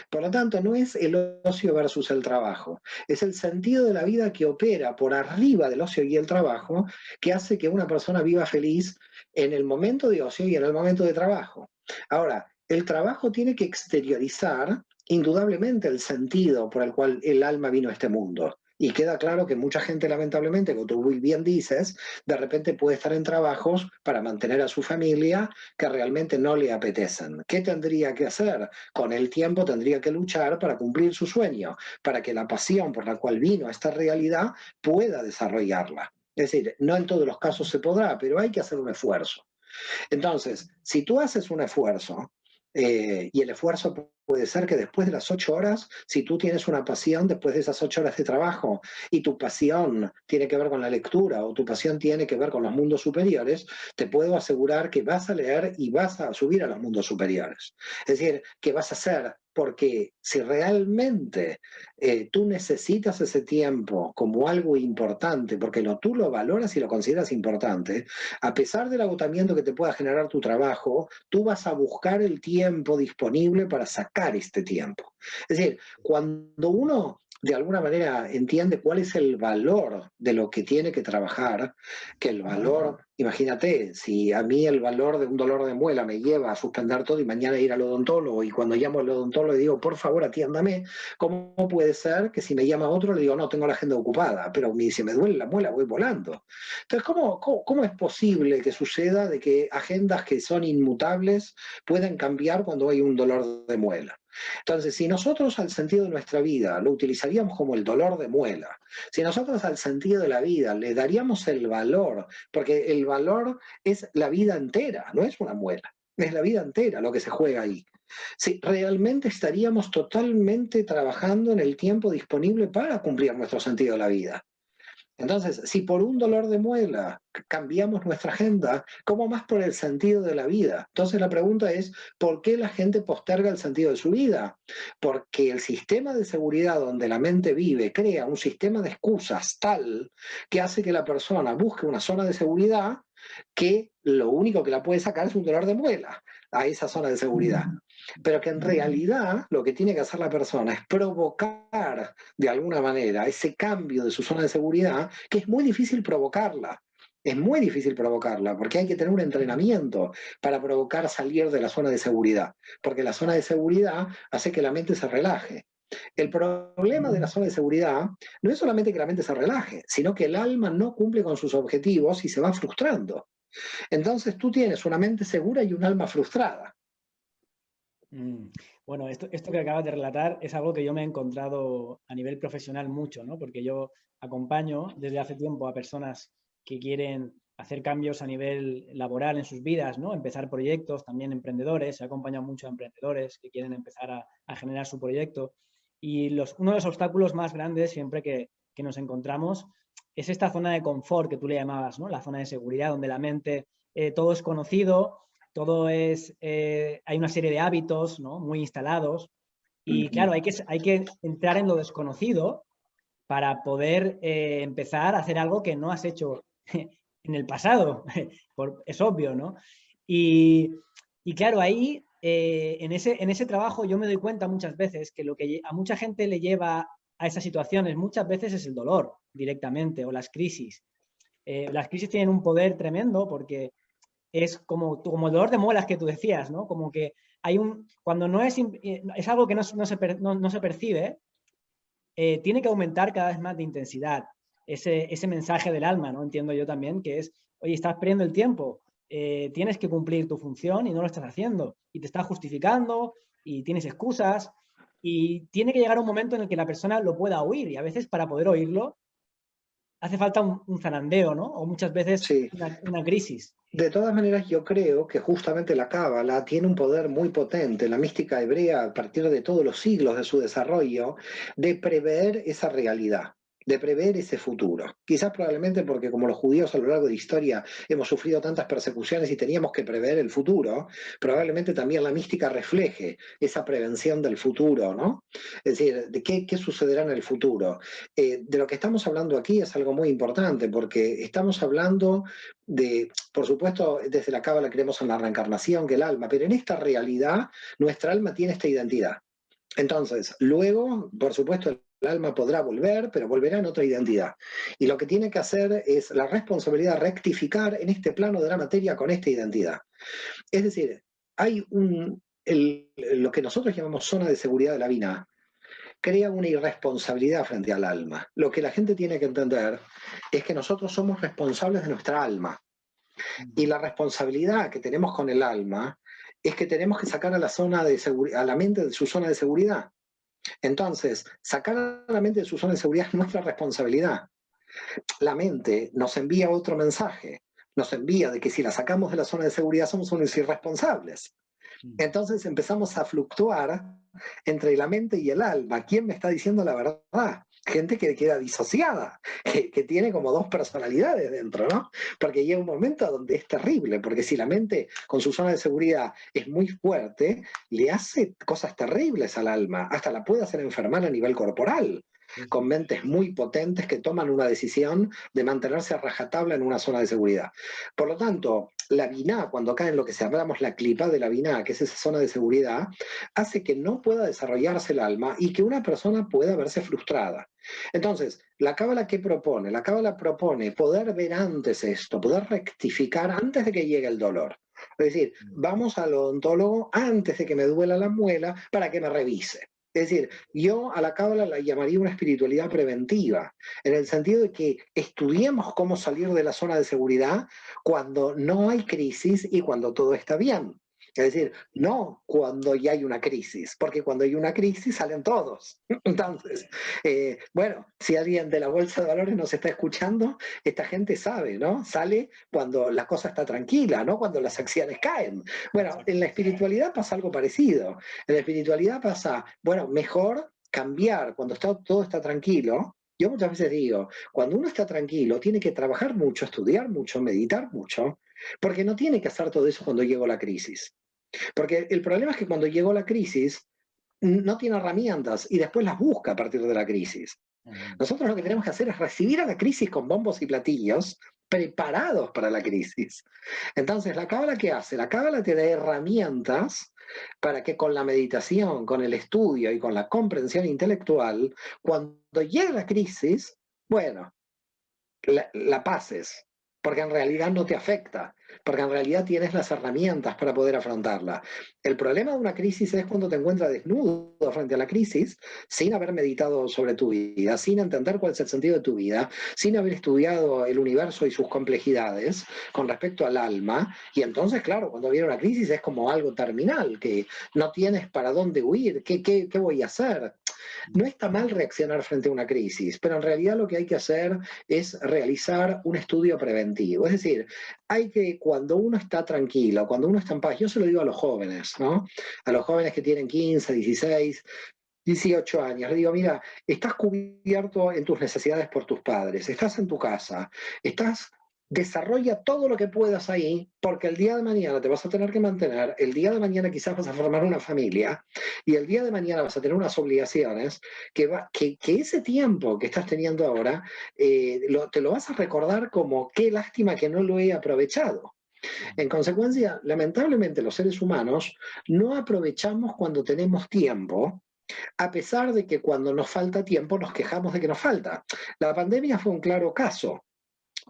Por lo tanto, no es el ocio versus el trabajo, es el sentido de la vida que opera por arriba del ocio y el trabajo que hace que una persona viva feliz en el momento de ocio y en el momento de trabajo. Ahora, el trabajo tiene que exteriorizar indudablemente el sentido por el cual el alma vino a este mundo. Y queda claro que mucha gente, lamentablemente, como tú muy bien dices, de repente puede estar en trabajos para mantener a su familia que realmente no le apetecen. ¿Qué tendría que hacer? Con el tiempo tendría que luchar para cumplir su sueño, para que la pasión por la cual vino a esta realidad pueda desarrollarla. Es decir, no en todos los casos se podrá, pero hay que hacer un esfuerzo. Entonces, si tú haces un esfuerzo, y el esfuerzo puede ser que después de las 8 horas, si tú tienes una pasión, después de esas 8 horas de trabajo, y tu pasión tiene que ver con la lectura o tu pasión tiene que ver con los mundos superiores, te puedo asegurar que vas a leer y vas a subir a los mundos superiores. Es decir, que vas a hacer, porque si realmente tú necesitas ese tiempo como algo importante, porque tú lo valoras y lo consideras importante, a pesar del agotamiento que te pueda generar tu trabajo, tú vas a buscar el tiempo disponible para sacar este tiempo. Es decir, cuando uno de alguna manera entiende cuál es el valor de lo que tiene que trabajar, que el valor, imagínate, si a mí el valor de un dolor de muela me lleva a suspender todo y mañana ir al odontólogo, y cuando llamo al odontólogo le digo, por favor, atiéndame, ¿cómo puede ser que si me llama otro le digo, no, tengo la agenda ocupada, pero si me duele la muela voy volando? Entonces, ¿cómo es posible que suceda de que agendas que son inmutables puedan cambiar cuando hay un dolor de muela? Entonces, si nosotros al sentido de nuestra vida lo utilizaríamos como el dolor de muela, si nosotros al sentido de la vida le daríamos el valor, porque el valor es la vida entera, no es una muela, es la vida entera lo que se juega ahí. Si realmente estaríamos totalmente trabajando en el tiempo disponible para cumplir nuestro sentido de la vida. Entonces, si por un dolor de muela cambiamos nuestra agenda, ¿cómo más por el sentido de la vida? Entonces la pregunta es, ¿por qué la gente posterga el sentido de su vida? Porque el sistema de seguridad donde la mente vive crea un sistema de excusas tal que hace que la persona busque una zona de seguridad que lo único que la puede sacar es un dolor de muela a esa zona de seguridad. Pero que en realidad lo que tiene que hacer la persona es provocar de alguna manera ese cambio de su zona de seguridad, que es muy difícil provocarla. Es muy difícil provocarla porque hay que tener un entrenamiento para provocar salir de la zona de seguridad, porque la zona de seguridad hace que la mente se relaje. El problema de la zona de seguridad no es solamente que la mente se relaje, sino que el alma no cumple con sus objetivos y se va frustrando. Entonces tú tienes una mente segura y un alma frustrada. Bueno, esto que acabas de relatar es algo que yo me he encontrado a nivel profesional mucho, ¿no? Porque yo acompaño desde hace tiempo a personas que quieren hacer cambios a nivel laboral en sus vidas, ¿no? Empezar proyectos, también emprendedores. He acompañado mucho a emprendedores que quieren empezar a generar su proyecto. Y uno de los obstáculos más grandes siempre que nos encontramos es esta zona de confort que tú le llamabas, ¿no? La zona de seguridad, donde la mente, todo es conocido, todo es, hay una serie de hábitos, ¿no? Muy instalados. Y claro, hay que entrar en lo desconocido para poder empezar a hacer algo que no has hecho en el pasado. Es obvio, ¿no? Y claro, ahí, en ese trabajo yo me doy cuenta muchas veces que lo que a mucha gente le lleva a esas situaciones muchas veces es el dolor directamente o las crisis. Las crisis tienen un poder tremendo porque es como el dolor de muelas que tú decías, ¿no? Como que cuando no es algo que no se percibe, tiene que aumentar cada vez más de intensidad. Ese mensaje del alma, ¿no? Entiendo yo también, que es, oye, estás perdiendo el tiempo, tienes que cumplir tu función y no lo estás haciendo. Y te estás justificando y tienes excusas. Y tiene que llegar un momento en el que la persona lo pueda oír. Y a veces para poder oírlo hace falta un zarandeo, ¿no? O muchas veces Sí. una crisis. De todas maneras, yo creo que justamente la cábala tiene un poder muy potente, la mística hebrea, a partir de todos los siglos de su desarrollo, de prever esa realidad, de prever ese futuro. Quizás probablemente porque como los judíos a lo largo de la historia hemos sufrido tantas persecuciones y teníamos que prever el futuro, probablemente también la mística refleje esa prevención del futuro, ¿no? Es decir, de qué sucederá en el futuro. De lo que estamos hablando aquí es algo muy importante, porque estamos hablando de, por supuesto, desde la cábala creemos en la reencarnación, que el alma, pero en esta realidad nuestra alma tiene esta identidad. Entonces, luego, por supuesto, el alma podrá volver, pero volverá en otra identidad. Y lo que tiene que hacer es la responsabilidad de rectificar en este plano de la materia con esta identidad. Es decir, hay lo que nosotros llamamos zona de seguridad de la vida, crea una irresponsabilidad frente al alma. Lo que la gente tiene que entender es que nosotros somos responsables de nuestra alma. Y la responsabilidad que tenemos con el alma es que tenemos que sacar a a la mente de su zona de seguridad. Entonces, sacar a la mente de su zona de seguridad es nuestra responsabilidad. La mente nos envía otro mensaje, nos envía de que si la sacamos de la zona de seguridad somos unos irresponsables. Entonces empezamos a fluctuar entre la mente y el alma. ¿Quién me está diciendo la verdad? Gente que queda disociada, que tiene como dos personalidades dentro, ¿no? Porque llega un momento donde es terrible, porque si la mente con su zona de seguridad es muy fuerte, le hace cosas terribles al alma, hasta la puede hacer enfermar a nivel corporal, con mentes muy potentes que toman una decisión de mantenerse a rajatabla en una zona de seguridad. Por lo tanto, la biná, cuando cae en lo que se hablamos la clipa de la biná, que es esa zona de seguridad, hace que no pueda desarrollarse el alma y que una persona pueda verse frustrada. Entonces, ¿la cábala qué propone? La cábala propone poder ver antes esto, poder rectificar antes de que llegue el dolor. Es decir, vamos al odontólogo antes de que me duela la muela para que me revise. Es decir, yo a la cábala la llamaría una espiritualidad preventiva, en el sentido de que estudiemos cómo salir de la zona de seguridad cuando no hay crisis y cuando todo está bien. Es decir, no cuando ya hay una crisis, porque cuando hay una crisis salen todos. Entonces, bueno, si alguien de la Bolsa de Valores nos está escuchando, esta gente sabe, ¿no? Sale cuando la cosa está tranquila, no cuando las acciones caen. Bueno, en la espiritualidad pasa algo parecido. En la espiritualidad pasa, bueno, mejor cambiar cuando todo está tranquilo. Yo muchas veces digo, cuando uno está tranquilo, tiene que trabajar mucho, estudiar mucho, meditar mucho, porque no tiene que hacer todo eso cuando llegó la crisis. Porque el problema es que cuando llegó la crisis, no tiene herramientas y después las busca a partir de la crisis. Nosotros lo que tenemos que hacer es recibir a la crisis con bombos y platillos preparados para la crisis. Entonces, ¿la cábala qué hace? La cábala te da herramientas para que con la meditación, con el estudio y con la comprensión intelectual, cuando llegue la crisis, bueno, la pases, porque en realidad no te afecta, porque en realidad tienes las herramientas para poder afrontarla. El problema de una crisis es cuando te encuentras desnudo frente a la crisis, sin haber meditado sobre tu vida, sin entender cuál es el sentido de tu vida, sin haber estudiado el universo y sus complejidades con respecto al alma, y entonces, claro, cuando viene una crisis es como algo terminal, que no tienes para dónde huir, ¿qué voy a hacer? No está mal reaccionar frente a una crisis, pero en realidad lo que hay que hacer es realizar un estudio preventivo. Es decir, hay que, cuando uno está tranquilo, cuando uno está en paz, yo se lo digo a los jóvenes, ¿no? A los jóvenes que tienen 15, 16, 18 años, le digo, mira, estás cubierto en tus necesidades por tus padres, estás en tu casa, desarrolla todo lo que puedas ahí, porque el día de mañana te vas a tener que mantener, el día de mañana quizás vas a formar una familia, y el día de mañana vas a tener unas obligaciones que ese tiempo que estás teniendo ahora, te lo vas a recordar como qué lástima que no lo he aprovechado. En consecuencia, lamentablemente los seres humanos no aprovechamos cuando tenemos tiempo, a pesar de que cuando nos falta tiempo nos quejamos de que nos falta. La pandemia fue un claro caso.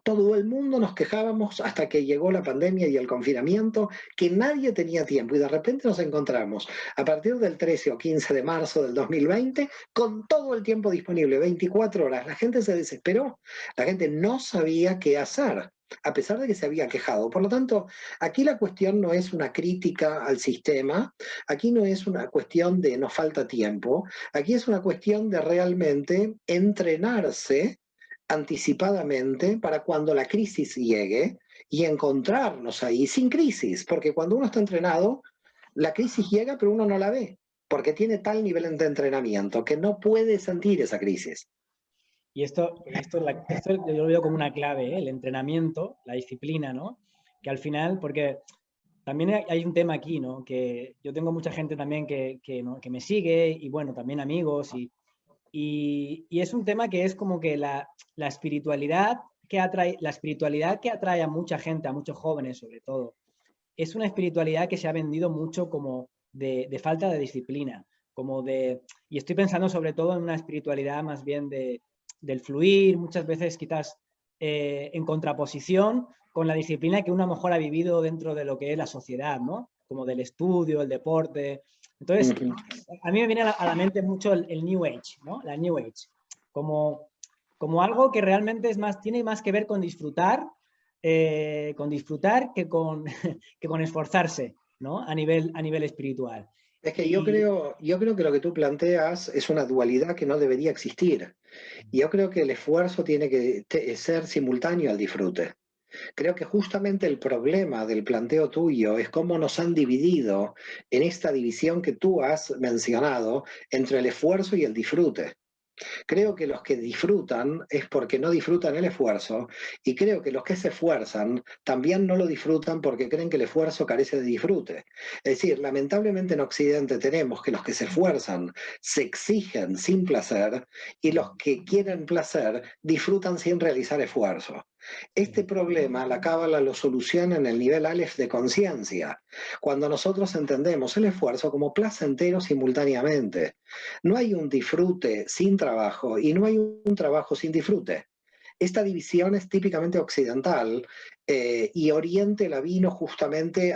Todo el mundo nos quejábamos hasta que llegó la pandemia y el confinamiento, que nadie tenía tiempo, y de repente nos encontramos a partir del 13 o 15 de marzo del 2020 con todo el tiempo disponible, 24 horas. La gente se desesperó, la gente no sabía qué hacer, a pesar de que se había quejado. Por lo tanto, aquí la cuestión no es una crítica al sistema, aquí no es una cuestión de nos falta tiempo, aquí es una cuestión de realmente entrenarse anticipadamente para cuando la crisis llegue y encontrarnos ahí sin crisis, porque cuando uno está entrenado, la crisis llega pero uno no la ve, porque tiene tal nivel de entrenamiento que no puede sentir esa crisis. Y esto yo lo veo como una clave, ¿eh? El entrenamiento, la disciplina, ¿no? Que al final, porque también hay un tema aquí, ¿no? Que yo tengo mucha gente también ¿no? que me sigue y bueno, también amigos y es un tema que es como que la espiritualidad la espiritualidad que atrae a mucha gente, a muchos jóvenes sobre todo, es una espiritualidad que se ha vendido mucho como de falta de disciplina, y estoy pensando sobre todo en una espiritualidad más bien del fluir, muchas veces quizás en contraposición con la disciplina que uno a lo mejor ha vivido dentro de lo que es la sociedad, ¿no? Como del estudio, el deporte. Entonces, a mí me viene a la mente mucho el New Age, ¿no? La New Age, como algo que realmente tiene más que ver con disfrutar que con esforzarse, ¿no? A nivel espiritual. Es que Y yo creo que lo que tú planteas es una dualidad que no debería existir. Y yo creo que el esfuerzo tiene que ser simultáneo al disfrute. Creo que justamente el problema del planteo tuyo es cómo nos han dividido en esta división que tú has mencionado entre el esfuerzo y el disfrute. Creo que los que disfrutan es porque no disfrutan el esfuerzo, y creo que los que se esfuerzan también no lo disfrutan porque creen que el esfuerzo carece de disfrute. Es decir, lamentablemente en Occidente tenemos que los que se esfuerzan se exigen sin placer, y los que quieren placer disfrutan sin realizar esfuerzo. Este problema la Cábala lo soluciona en el nivel Aleph de conciencia, cuando nosotros entendemos el esfuerzo como placentero simultáneamente. No hay un disfrute sin trabajo y no hay un trabajo sin disfrute. Esta división es típicamente occidental, y Oriente la vino justamente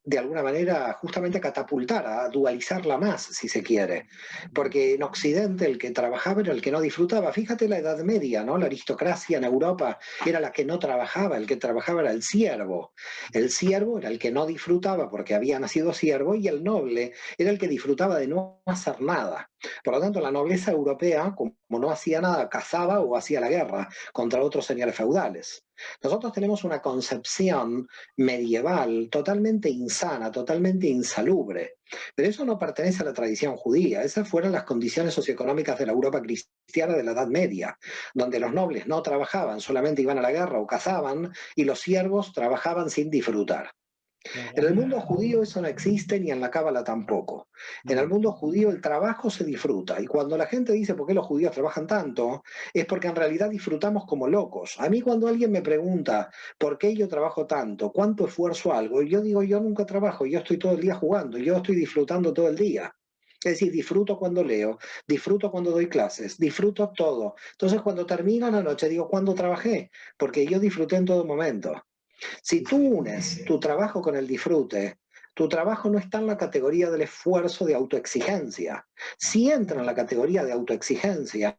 de alguna manera, justamente a catapultar, a dualizarla más, si se quiere. Porque en Occidente el que trabajaba era el que no disfrutaba. Fíjate la Edad Media, ¿no? La aristocracia en Europa era la que no trabajaba, el que trabajaba era el siervo. El siervo era el que no disfrutaba porque había nacido siervo, y el noble era el que disfrutaba de no hacer nada. Por lo tanto, la nobleza europea, como no hacía nada, cazaba o hacía la guerra contra otros señores feudales. Nosotros tenemos una concepción medieval totalmente insana, totalmente insalubre, pero eso no pertenece a la tradición judía. Esas fueron las condiciones socioeconómicas de la Europa cristiana de la Edad Media, donde los nobles no trabajaban, solamente iban a la guerra o cazaban, y los siervos trabajaban sin disfrutar. En el mundo judío eso no existe ni en la cábala tampoco. En el mundo judío el trabajo se disfruta y cuando la gente dice por qué los judíos trabajan tanto, es porque en realidad disfrutamos como locos. A mí cuando alguien me pregunta por qué yo trabajo tanto, cuánto esfuerzo algo, yo digo yo nunca trabajo, yo estoy todo el día jugando, yo estoy disfrutando todo el día. Es decir, disfruto cuando leo, disfruto cuando doy clases, disfruto todo. Entonces cuando termino la noche digo, ¿cuándo trabajé? Porque yo disfruté en todo momento. Si tú unes tu trabajo con el disfrute, tu trabajo no está en la categoría del esfuerzo de autoexigencia. Si entra en la categoría de autoexigencia,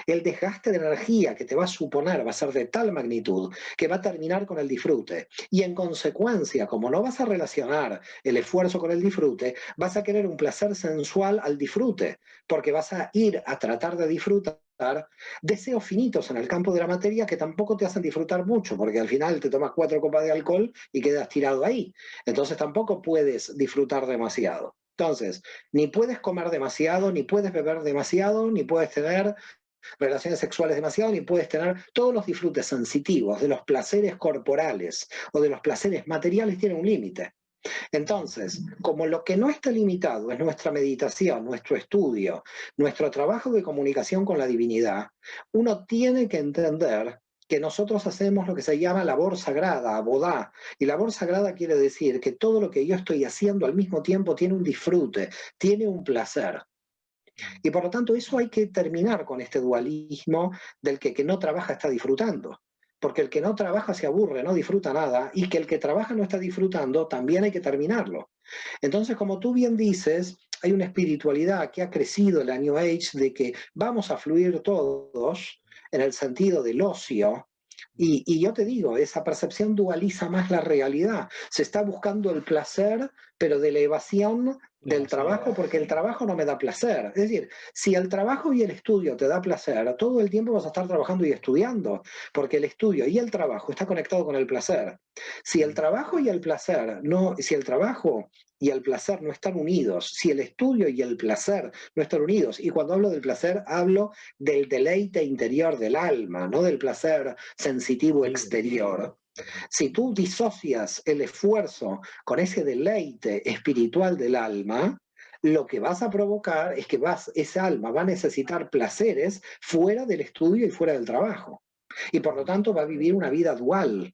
el desgaste de energía que te va a suponer va a ser de tal magnitud que va a terminar con el disfrute. Y en consecuencia, como no vas a relacionar el esfuerzo con el disfrute, vas a querer un placer sensual al disfrute, porque vas a ir a tratar de disfrutar deseos finitos en el campo de la materia que tampoco te hacen disfrutar mucho, porque al final te tomas 4 copas de alcohol y quedas tirado ahí. Entonces tampoco puedes disfrutar demasiado. Entonces, ni puedes comer demasiado, ni puedes beber demasiado, ni puedes tener relaciones sexuales demasiado, ni puedes tener todos los disfrutes sensitivos de los placeres corporales o de los placeres materiales tienen un límite. Entonces, como lo que no está limitado es nuestra meditación, nuestro estudio, nuestro trabajo de comunicación con la divinidad, uno tiene que entender que nosotros hacemos lo que se llama labor sagrada, abodá. Y labor sagrada quiere decir que todo lo que yo estoy haciendo al mismo tiempo tiene un disfrute, tiene un placer. Y por lo tanto, eso hay que terminar con este dualismo del que no trabaja está disfrutando. Porque el que no trabaja se aburre, no disfruta nada, y que el que trabaja no está disfrutando, también hay que terminarlo. Entonces, como tú bien dices, hay una espiritualidad que ha crecido en la New Age de que vamos a fluir todos en el sentido del ocio, y yo te digo, esa percepción dualiza más la realidad. Se está buscando el placer, pero de la evasión del trabajo, porque el trabajo no me da placer. Es decir, si el trabajo y el estudio te da placer, todo el tiempo vas a estar trabajando y estudiando, porque el estudio y el trabajo está conectado con el placer. Si el trabajo y el placer no, si el trabajo y el placer no están unidos, si el estudio y el placer no están unidos, y cuando hablo del placer hablo del deleite interior del alma, no del placer sensitivo exterior. Si tú disocias el esfuerzo con ese deleite espiritual del alma, lo que vas a provocar es que esa alma va a necesitar placeres fuera del estudio y fuera del trabajo. Y por lo tanto va a vivir una vida dual.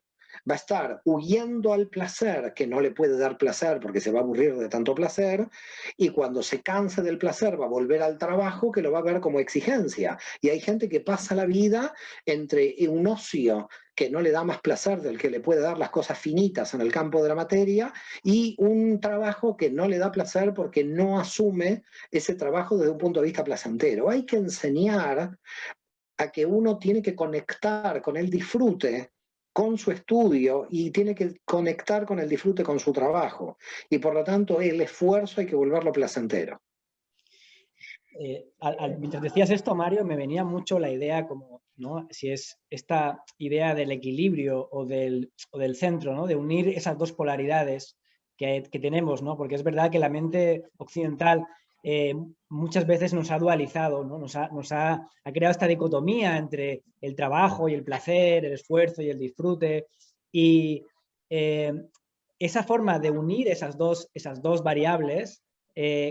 Va a estar huyendo al placer, que no le puede dar placer porque se va a aburrir de tanto placer, y cuando se canse del placer va a volver al trabajo que lo va a ver como exigencia. Y hay gente que pasa la vida entre un ocio que no le da más placer del que le puede dar las cosas finitas en el campo de la materia, y un trabajo que no le da placer porque no asume ese trabajo desde un punto de vista placentero. Hay que enseñar a que uno tiene que conectar con el disfrute con su estudio y tiene que conectar con el disfrute con su trabajo. Y por lo tanto el esfuerzo hay que volverlo placentero. Mientras decías esto, Mario, me venía mucho la idea como, ¿no? Si es esta idea del equilibrio o del centro, ¿no? De unir esas dos polaridades que tenemos, ¿no? Porque es verdad que la mente occidental muchas veces nos ha dualizado, ¿no? Ha creado esta dicotomía entre el trabajo y el placer, el esfuerzo y el disfrute. Y eh, esa forma de unir esas dos variables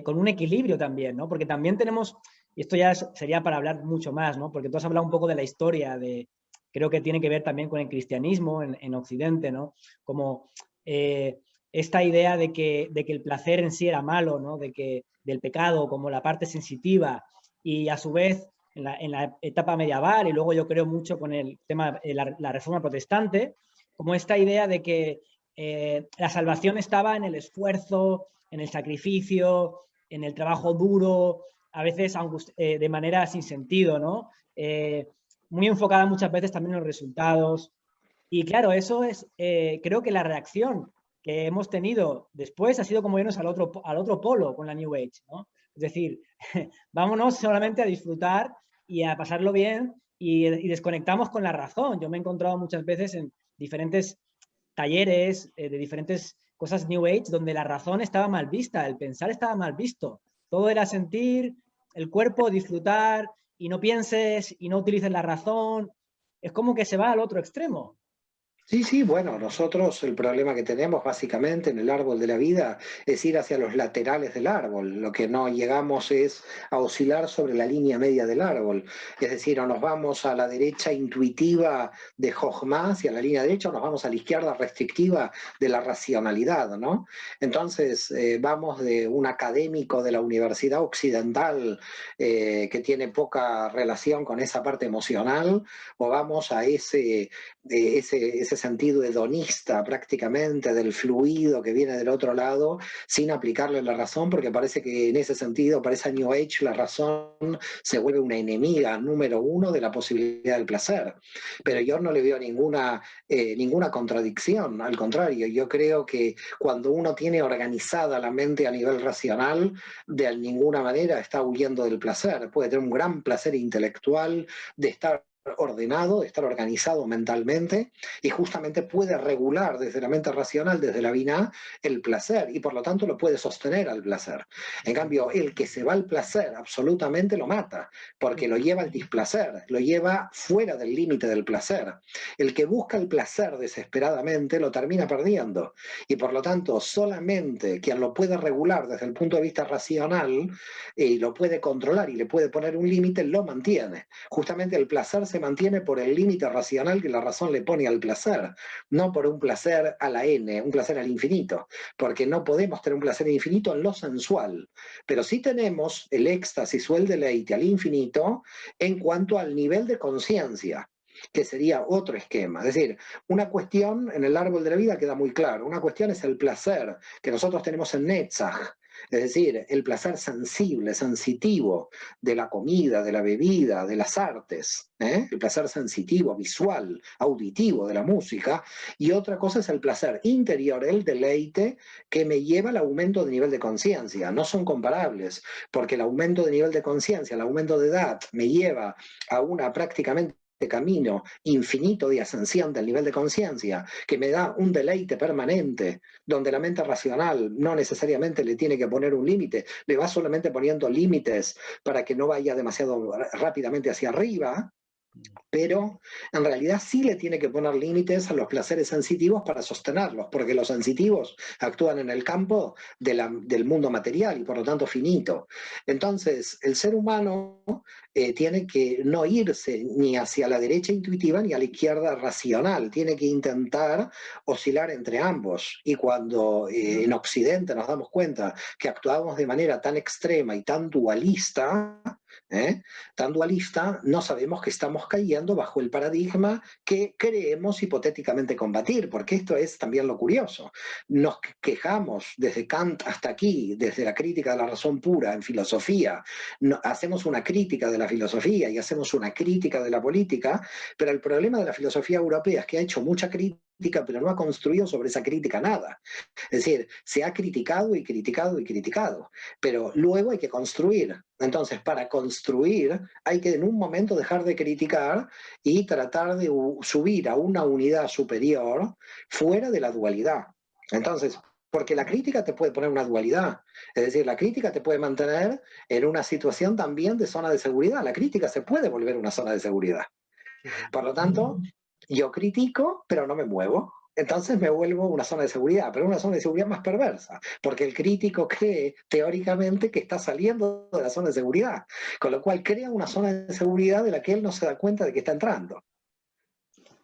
con un equilibrio también, ¿no? Porque también tenemos, y esto ya sería para hablar mucho más, ¿no? Porque tú has hablado un poco de la historia, creo que tiene que ver también con el cristianismo en Occidente, ¿no? Como esta idea de que el placer en sí era malo, ¿no? Del pecado como la parte sensitiva y a su vez en la etapa medieval y luego yo creo mucho con el tema de la reforma protestante, como esta idea de que la salvación estaba en el esfuerzo, en el sacrificio, en el trabajo duro, a veces de manera sin sentido, ¿no? Muy enfocada muchas veces también en los resultados. Y claro, eso es, creo que la reacción que hemos tenido después ha sido como irnos al otro polo con la New Age, ¿no? Es decir, vámonos solamente a disfrutar y a pasarlo bien y desconectamos con la razón. Yo me he encontrado muchas veces en diferentes talleres de diferentes cosas New Age donde la razón estaba mal vista, el pensar estaba mal visto. Todo era sentir, el cuerpo, disfrutar y no pienses y no utilices la razón. Es como que se va al otro extremo. Sí, sí, bueno, nosotros el problema que tenemos básicamente en el árbol de la vida es ir hacia los laterales del árbol. Lo que no llegamos es a oscilar sobre la línea media del árbol. Es decir, o nos vamos a la derecha intuitiva de Jochma, hacia la línea derecha, o nos vamos a la izquierda restrictiva de la racionalidad, ¿no? Entonces, vamos de un académico de la Universidad Occidental que tiene poca relación con esa parte emocional, o vamos a ese sentido hedonista prácticamente del fluido que viene del otro lado, sin aplicarle la razón, porque parece que en ese sentido, para esa New Age, la razón se vuelve una enemiga número uno de la posibilidad del placer. Pero yo no le veo ninguna contradicción, al contrario, yo creo que cuando uno tiene organizada la mente a nivel racional, de ninguna manera está huyendo del placer, puede tener un gran placer intelectual de estar ordenado, de estar organizado mentalmente y justamente puede regular desde la mente racional, desde la Binah, el placer y por lo tanto lo puede sostener al placer. En cambio, el que se va al placer absolutamente lo mata porque lo lleva al displacer, lo lleva fuera del límite del placer. El que busca el placer desesperadamente lo termina perdiendo y por lo tanto solamente quien lo puede regular desde el punto de vista racional y lo puede controlar y le puede poner un límite lo mantiene. Justamente el placer se mantiene por el límite racional que la razón le pone al placer, no por un placer a la n, un placer al infinito, porque no podemos tener un placer infinito en lo sensual, pero sí tenemos el éxtasis o el deleite al infinito en cuanto al nivel de conciencia, que sería otro esquema. Es decir, una cuestión en el árbol de la vida queda muy claro. Una cuestión es el placer que nosotros tenemos en Netzach, es decir, el placer sensible, sensitivo de la comida, de la bebida, de las artes, el placer sensitivo, visual, auditivo de la música, y otra cosa es el placer interior, el deleite que me lleva al aumento de nivel de conciencia. No son comparables, porque el aumento de nivel de conciencia, el aumento de edad, me lleva a una prácticamente camino infinito de ascensión del nivel de conciencia, que me da un deleite permanente, donde la mente racional no necesariamente le tiene que poner un límite, le va solamente poniendo límites para que no vaya demasiado rápidamente hacia arriba, pero en realidad sí le tiene que poner límites a los placeres sensitivos para sostenerlos, porque los sensitivos actúan en el campo del mundo material y por lo tanto finito. Entonces, el ser humano tiene que no irse ni hacia la derecha intuitiva ni a la izquierda racional, tiene que intentar oscilar entre ambos. Y cuando en Occidente nos damos cuenta que actuamos de manera tan extrema y tan dualista, ¿eh? tan dualista, no sabemos que estamos cayendo bajo el paradigma que creemos hipotéticamente combatir, porque esto es también lo curioso. Nos quejamos desde Kant hasta aquí, desde la crítica de la razón pura en filosofía, hacemos una crítica de la filosofía y hacemos una crítica de la política, pero el problema de la filosofía europea es que ha hecho mucha crítica, pero no ha construido sobre esa crítica nada. Es decir, se ha criticado y criticado y criticado, pero luego hay que construir. Entonces, para construir hay que en un momento dejar de criticar y tratar de subir a una unidad superior fuera de la dualidad. Entonces, porque la crítica te puede poner una dualidad, es decir, la crítica te puede mantener en una situación también de zona de seguridad. La crítica se puede volver una zona de seguridad. Sí, sí. Por lo tanto, yo critico, pero no me muevo. Entonces me vuelvo una zona de seguridad, pero una zona de seguridad más perversa, porque el crítico cree teóricamente que está saliendo de la zona de seguridad, con lo cual crea una zona de seguridad de la que él no se da cuenta de que está entrando.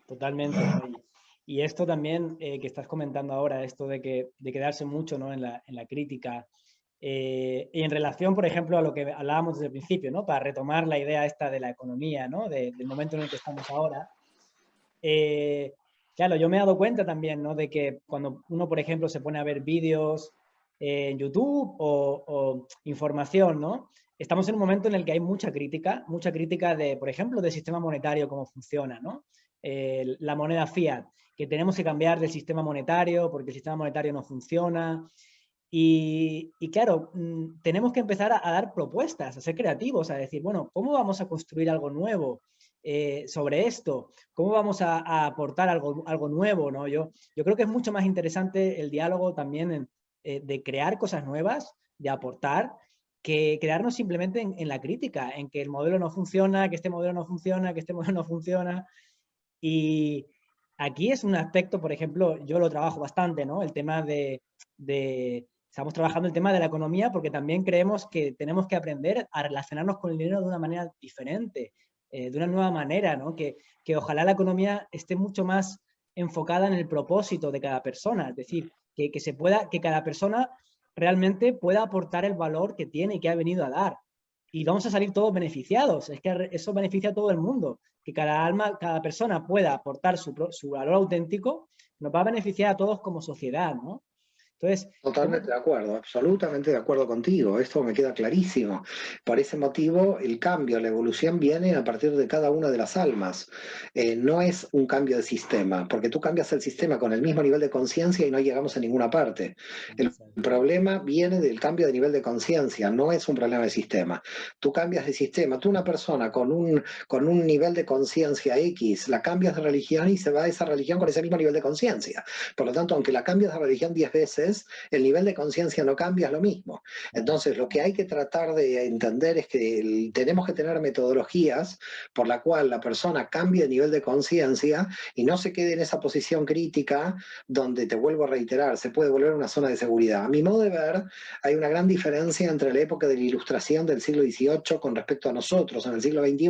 Totalmente, ¿no? Y esto también que estás comentando ahora, esto de quedarse mucho, ¿no? en la crítica, y en relación, por ejemplo, a lo que hablábamos desde el principio, ¿no? Para retomar la idea esta de la economía, ¿no? Del momento en el que estamos ahora. Claro, yo me he dado cuenta también, ¿no? De que cuando uno, por ejemplo, se pone a ver vídeos en YouTube o información, ¿no? Estamos en un momento en el que hay mucha crítica de, por ejemplo, del sistema monetario, cómo funciona, ¿no? La moneda fiat, que tenemos que cambiar del sistema monetario porque el sistema monetario no funciona. Y claro, tenemos que empezar a dar propuestas, a ser creativos, a decir, bueno, ¿cómo vamos a construir algo nuevo sobre esto? ¿Cómo vamos a aportar algo nuevo? ¿No? Yo creo que es mucho más interesante el diálogo también de crear cosas nuevas, de aportar, que quedarnos simplemente en la crítica, en que el modelo no funciona, que este modelo no funciona, que este modelo no funciona. Y aquí es un aspecto, por ejemplo, yo lo trabajo bastante, ¿no? El tema estamos trabajando el tema de la economía porque también creemos que tenemos que aprender a relacionarnos con el dinero de una manera diferente, de una nueva manera, ¿no? Que ojalá la economía esté mucho más enfocada en el propósito de cada persona, es decir, que cada persona realmente pueda aportar el valor que tiene y que ha venido a dar. Y vamos a salir todos beneficiados, es que eso beneficia a todo el mundo, que cada alma, cada persona pueda aportar su valor auténtico, nos va a beneficiar a todos como sociedad, ¿no? Entonces, Totalmente de acuerdo, absolutamente de acuerdo contigo, esto me queda clarísimo. Por ese motivo, el cambio, la evolución viene a partir de cada una de las almas. No es un cambio de sistema, porque tú cambias el sistema con el mismo nivel de conciencia y no llegamos a ninguna parte. El problema viene del cambio de nivel de conciencia, no es un problema de sistema. Tú cambias de sistema, tú una persona con un nivel de conciencia X, la cambias de religión y se va a esa religión con ese mismo nivel de conciencia. Por lo tanto, aunque la cambias de religión 10 veces, el nivel de conciencia no cambia, es lo mismo. Entonces, lo que hay que tratar de entender es que tenemos que tener metodologías por la cual la persona cambie el nivel de conciencia y no se quede en esa posición crítica donde, te vuelvo a reiterar, se puede volver una zona de seguridad. A mi modo de ver, hay una gran diferencia entre la época de la Ilustración del siglo XVIII con respecto a nosotros en el siglo XXI,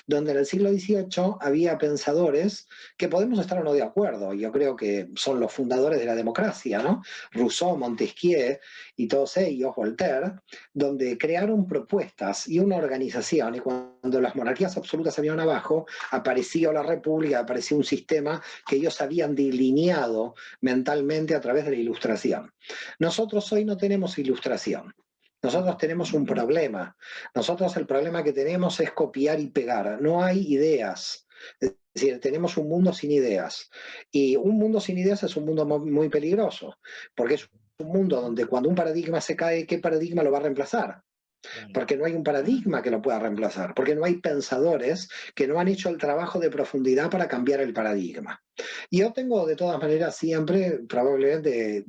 donde en el siglo XVIII había pensadores que podemos estar o no de acuerdo. Yo creo que son los fundadores de la democracia, ¿no? Rousseau, Montesquieu y todos ellos, Voltaire, donde crearon propuestas y una organización, y cuando las monarquías absolutas se vinieron abajo, apareció la república, apareció un sistema que ellos habían delineado mentalmente a través de la Ilustración. Nosotros hoy no tenemos Ilustración. Nosotros tenemos un problema. Nosotros el problema que tenemos es copiar y pegar. No hay ideas. Es decir, tenemos un mundo sin ideas. Y un mundo sin ideas es un mundo muy peligroso, porque es un mundo donde cuando un paradigma se cae, ¿qué paradigma lo va a reemplazar? Porque no hay un paradigma que lo pueda reemplazar, porque no hay pensadores que no han hecho el trabajo de profundidad para cambiar el paradigma. Y yo tengo de todas maneras siempre, probablemente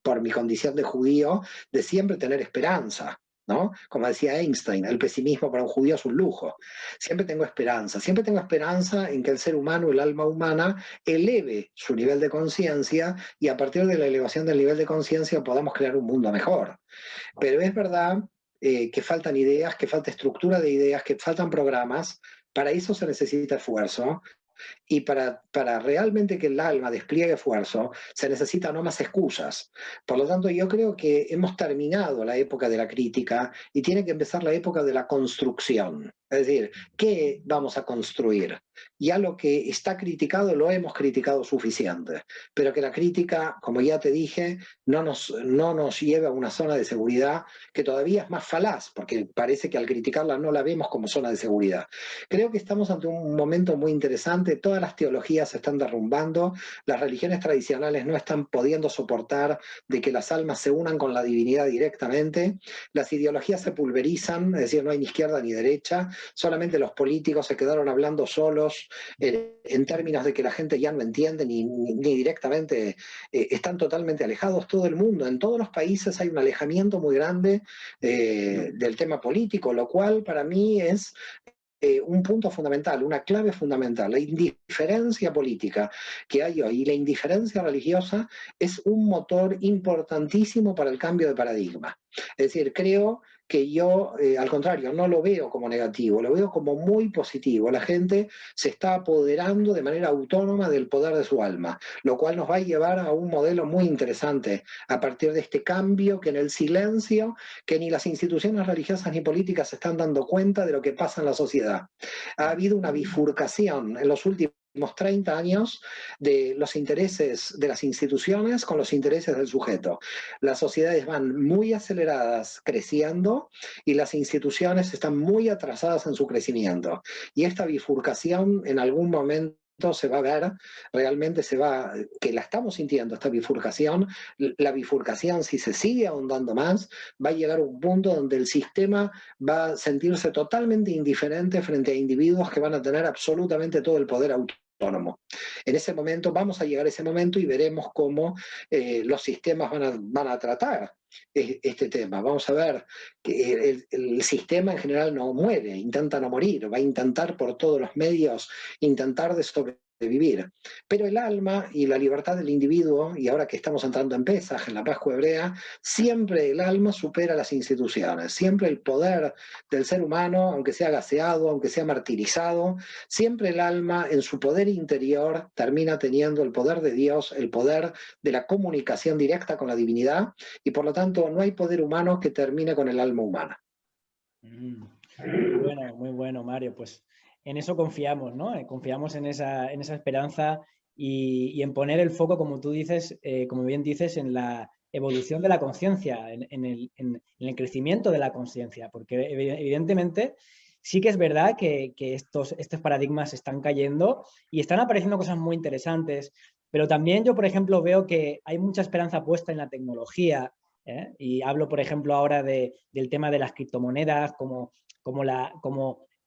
por mi condición de judío, de siempre tener esperanza. ¿No? Como decía Einstein, el pesimismo para un judío es un lujo. Siempre tengo esperanza en que el ser humano, el alma humana, eleve su nivel de conciencia y a partir de la elevación del nivel de conciencia podamos crear un mundo mejor. Pero es verdad que faltan ideas, que falta estructura de ideas, que faltan programas. Para eso se necesita esfuerzo. Y para realmente que el alma despliegue esfuerzo, se necesitan no más excusas. Por lo tanto, yo creo que hemos terminado la época de la crítica y tiene que empezar la época de la construcción. Es decir, ¿qué vamos a construir? Ya lo que está criticado lo hemos criticado suficiente, pero que la crítica, como ya te dije, no nos lleve a una zona de seguridad que todavía es más falaz, porque parece que al criticarla no la vemos como zona de seguridad. Creo que estamos ante un momento muy interesante, todas las teologías se están derrumbando, las religiones tradicionales no están pudiendo soportar de que las almas se unan con la divinidad directamente, las ideologías se pulverizan, es decir, no hay ni izquierda ni derecha, solamente los políticos se quedaron hablando solos en términos de que la gente ya no entiende ni directamente, están totalmente alejados todo el mundo, en todos los países hay un alejamiento muy grande del tema político, lo cual para mí es un punto fundamental, una clave fundamental. La indiferencia política que hay hoy y la indiferencia religiosa es un motor importantísimo para el cambio de paradigma. Es decir, creo que yo, al contrario, no lo veo como negativo, lo veo como muy positivo. La gente se está apoderando de manera autónoma del poder de su alma, lo cual nos va a llevar a un modelo muy interesante a partir de este cambio que en el silencio, que ni las instituciones religiosas ni políticas se están dando cuenta de lo que pasa en la sociedad. Ha habido una bifurcación en los últimos 30 años de los intereses de las instituciones con los intereses del sujeto. Las sociedades van muy aceleradas creciendo y las instituciones están muy atrasadas en su crecimiento. Y esta bifurcación en algún momento se va a ver, realmente que la estamos sintiendo, esta bifurcación, la bifurcación si se sigue ahondando más, va a llegar a un punto donde el sistema va a sentirse totalmente indiferente frente a individuos que van a tener absolutamente todo el poder autónomo. En ese momento, vamos a llegar a ese momento y veremos cómo los sistemas van a tratar este tema. Vamos a ver que el sistema en general no muere, intenta no morir, va a intentar por todos los medios intentar de vivir. Pero el alma y la libertad del individuo, y ahora que estamos entrando en Pesaj, en la Pascua hebrea, siempre el alma supera las instituciones, siempre el poder del ser humano, aunque sea gaseado, aunque sea martirizado, siempre el alma en su poder interior termina teniendo el poder de Dios, el poder de la comunicación directa con la divinidad, y por lo tanto no hay poder humano que termine con el alma humana. Muy bueno, Mario. Pues en eso confiamos, ¿no? Confiamos en esa esperanza y en poner el foco, como tú dices, como bien dices, en la evolución de la conciencia, en el crecimiento de la conciencia, porque evidentemente sí que es verdad que estos paradigmas están cayendo y están apareciendo cosas muy interesantes, pero también yo, por ejemplo, veo que hay mucha esperanza puesta en la tecnología, ¿eh? Y hablo, por ejemplo, ahora del tema de las criptomonedas, como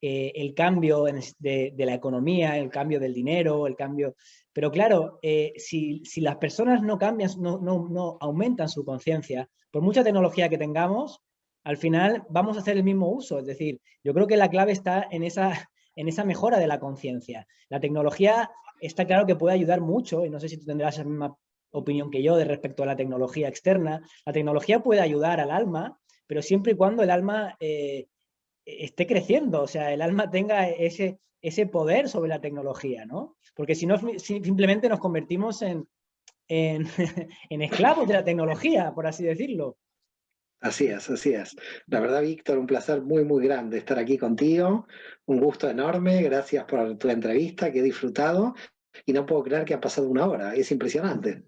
el cambio de la economía, el cambio del dinero, el cambio... Pero claro, si las personas no cambian, no aumentan su conciencia, por mucha tecnología que tengamos, al final vamos a hacer el mismo uso. Es decir, yo creo que la clave está en esa mejora de la conciencia. La tecnología está claro que puede ayudar mucho, y no sé si tú tendrás la misma opinión que yo de respecto a la tecnología externa. La tecnología puede ayudar al alma, pero siempre y cuando el alma esté creciendo, o sea, el alma tenga ese poder sobre la tecnología, ¿no? Porque si no, simplemente nos convertimos en esclavos de la tecnología, por así decirlo. Así es, así es. La verdad, Víctor, un placer muy, muy grande estar aquí contigo. Un gusto enorme. Gracias por tu entrevista, que he disfrutado. Y no puedo creer que ha pasado una hora. Es impresionante.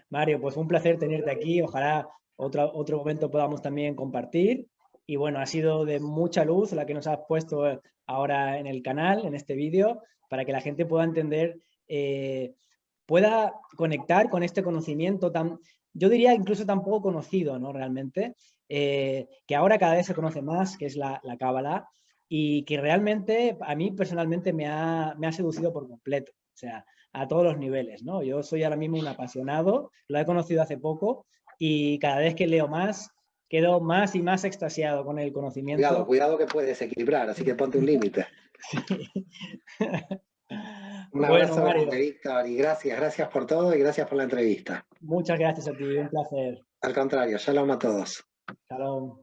Mario, pues un placer tenerte aquí. Ojalá otro momento podamos también compartir. Y bueno, ha sido de mucha luz la que nos has puesto ahora en el canal, en este vídeo, para que la gente pueda entender, pueda conectar con este conocimiento tan, yo diría incluso tan poco conocido, ¿no? Realmente, que ahora cada vez se conoce más, que es la Cábala, y que realmente a mí personalmente me ha seducido por completo. O sea, a todos los niveles, ¿no? Yo soy ahora mismo un apasionado, lo he conocido hace poco y cada vez que leo más, quedo más y más extasiado con el Cuidado, conocimiento. cuidado que puedes equilibrar, así que ponte un límite. Sí. Un Bueno, abrazo Mario, grande, Víctor, y gracias por todo y gracias por la entrevista. muchas gracias a ti, un placer. Al contrario, shalom a todos. Shalom.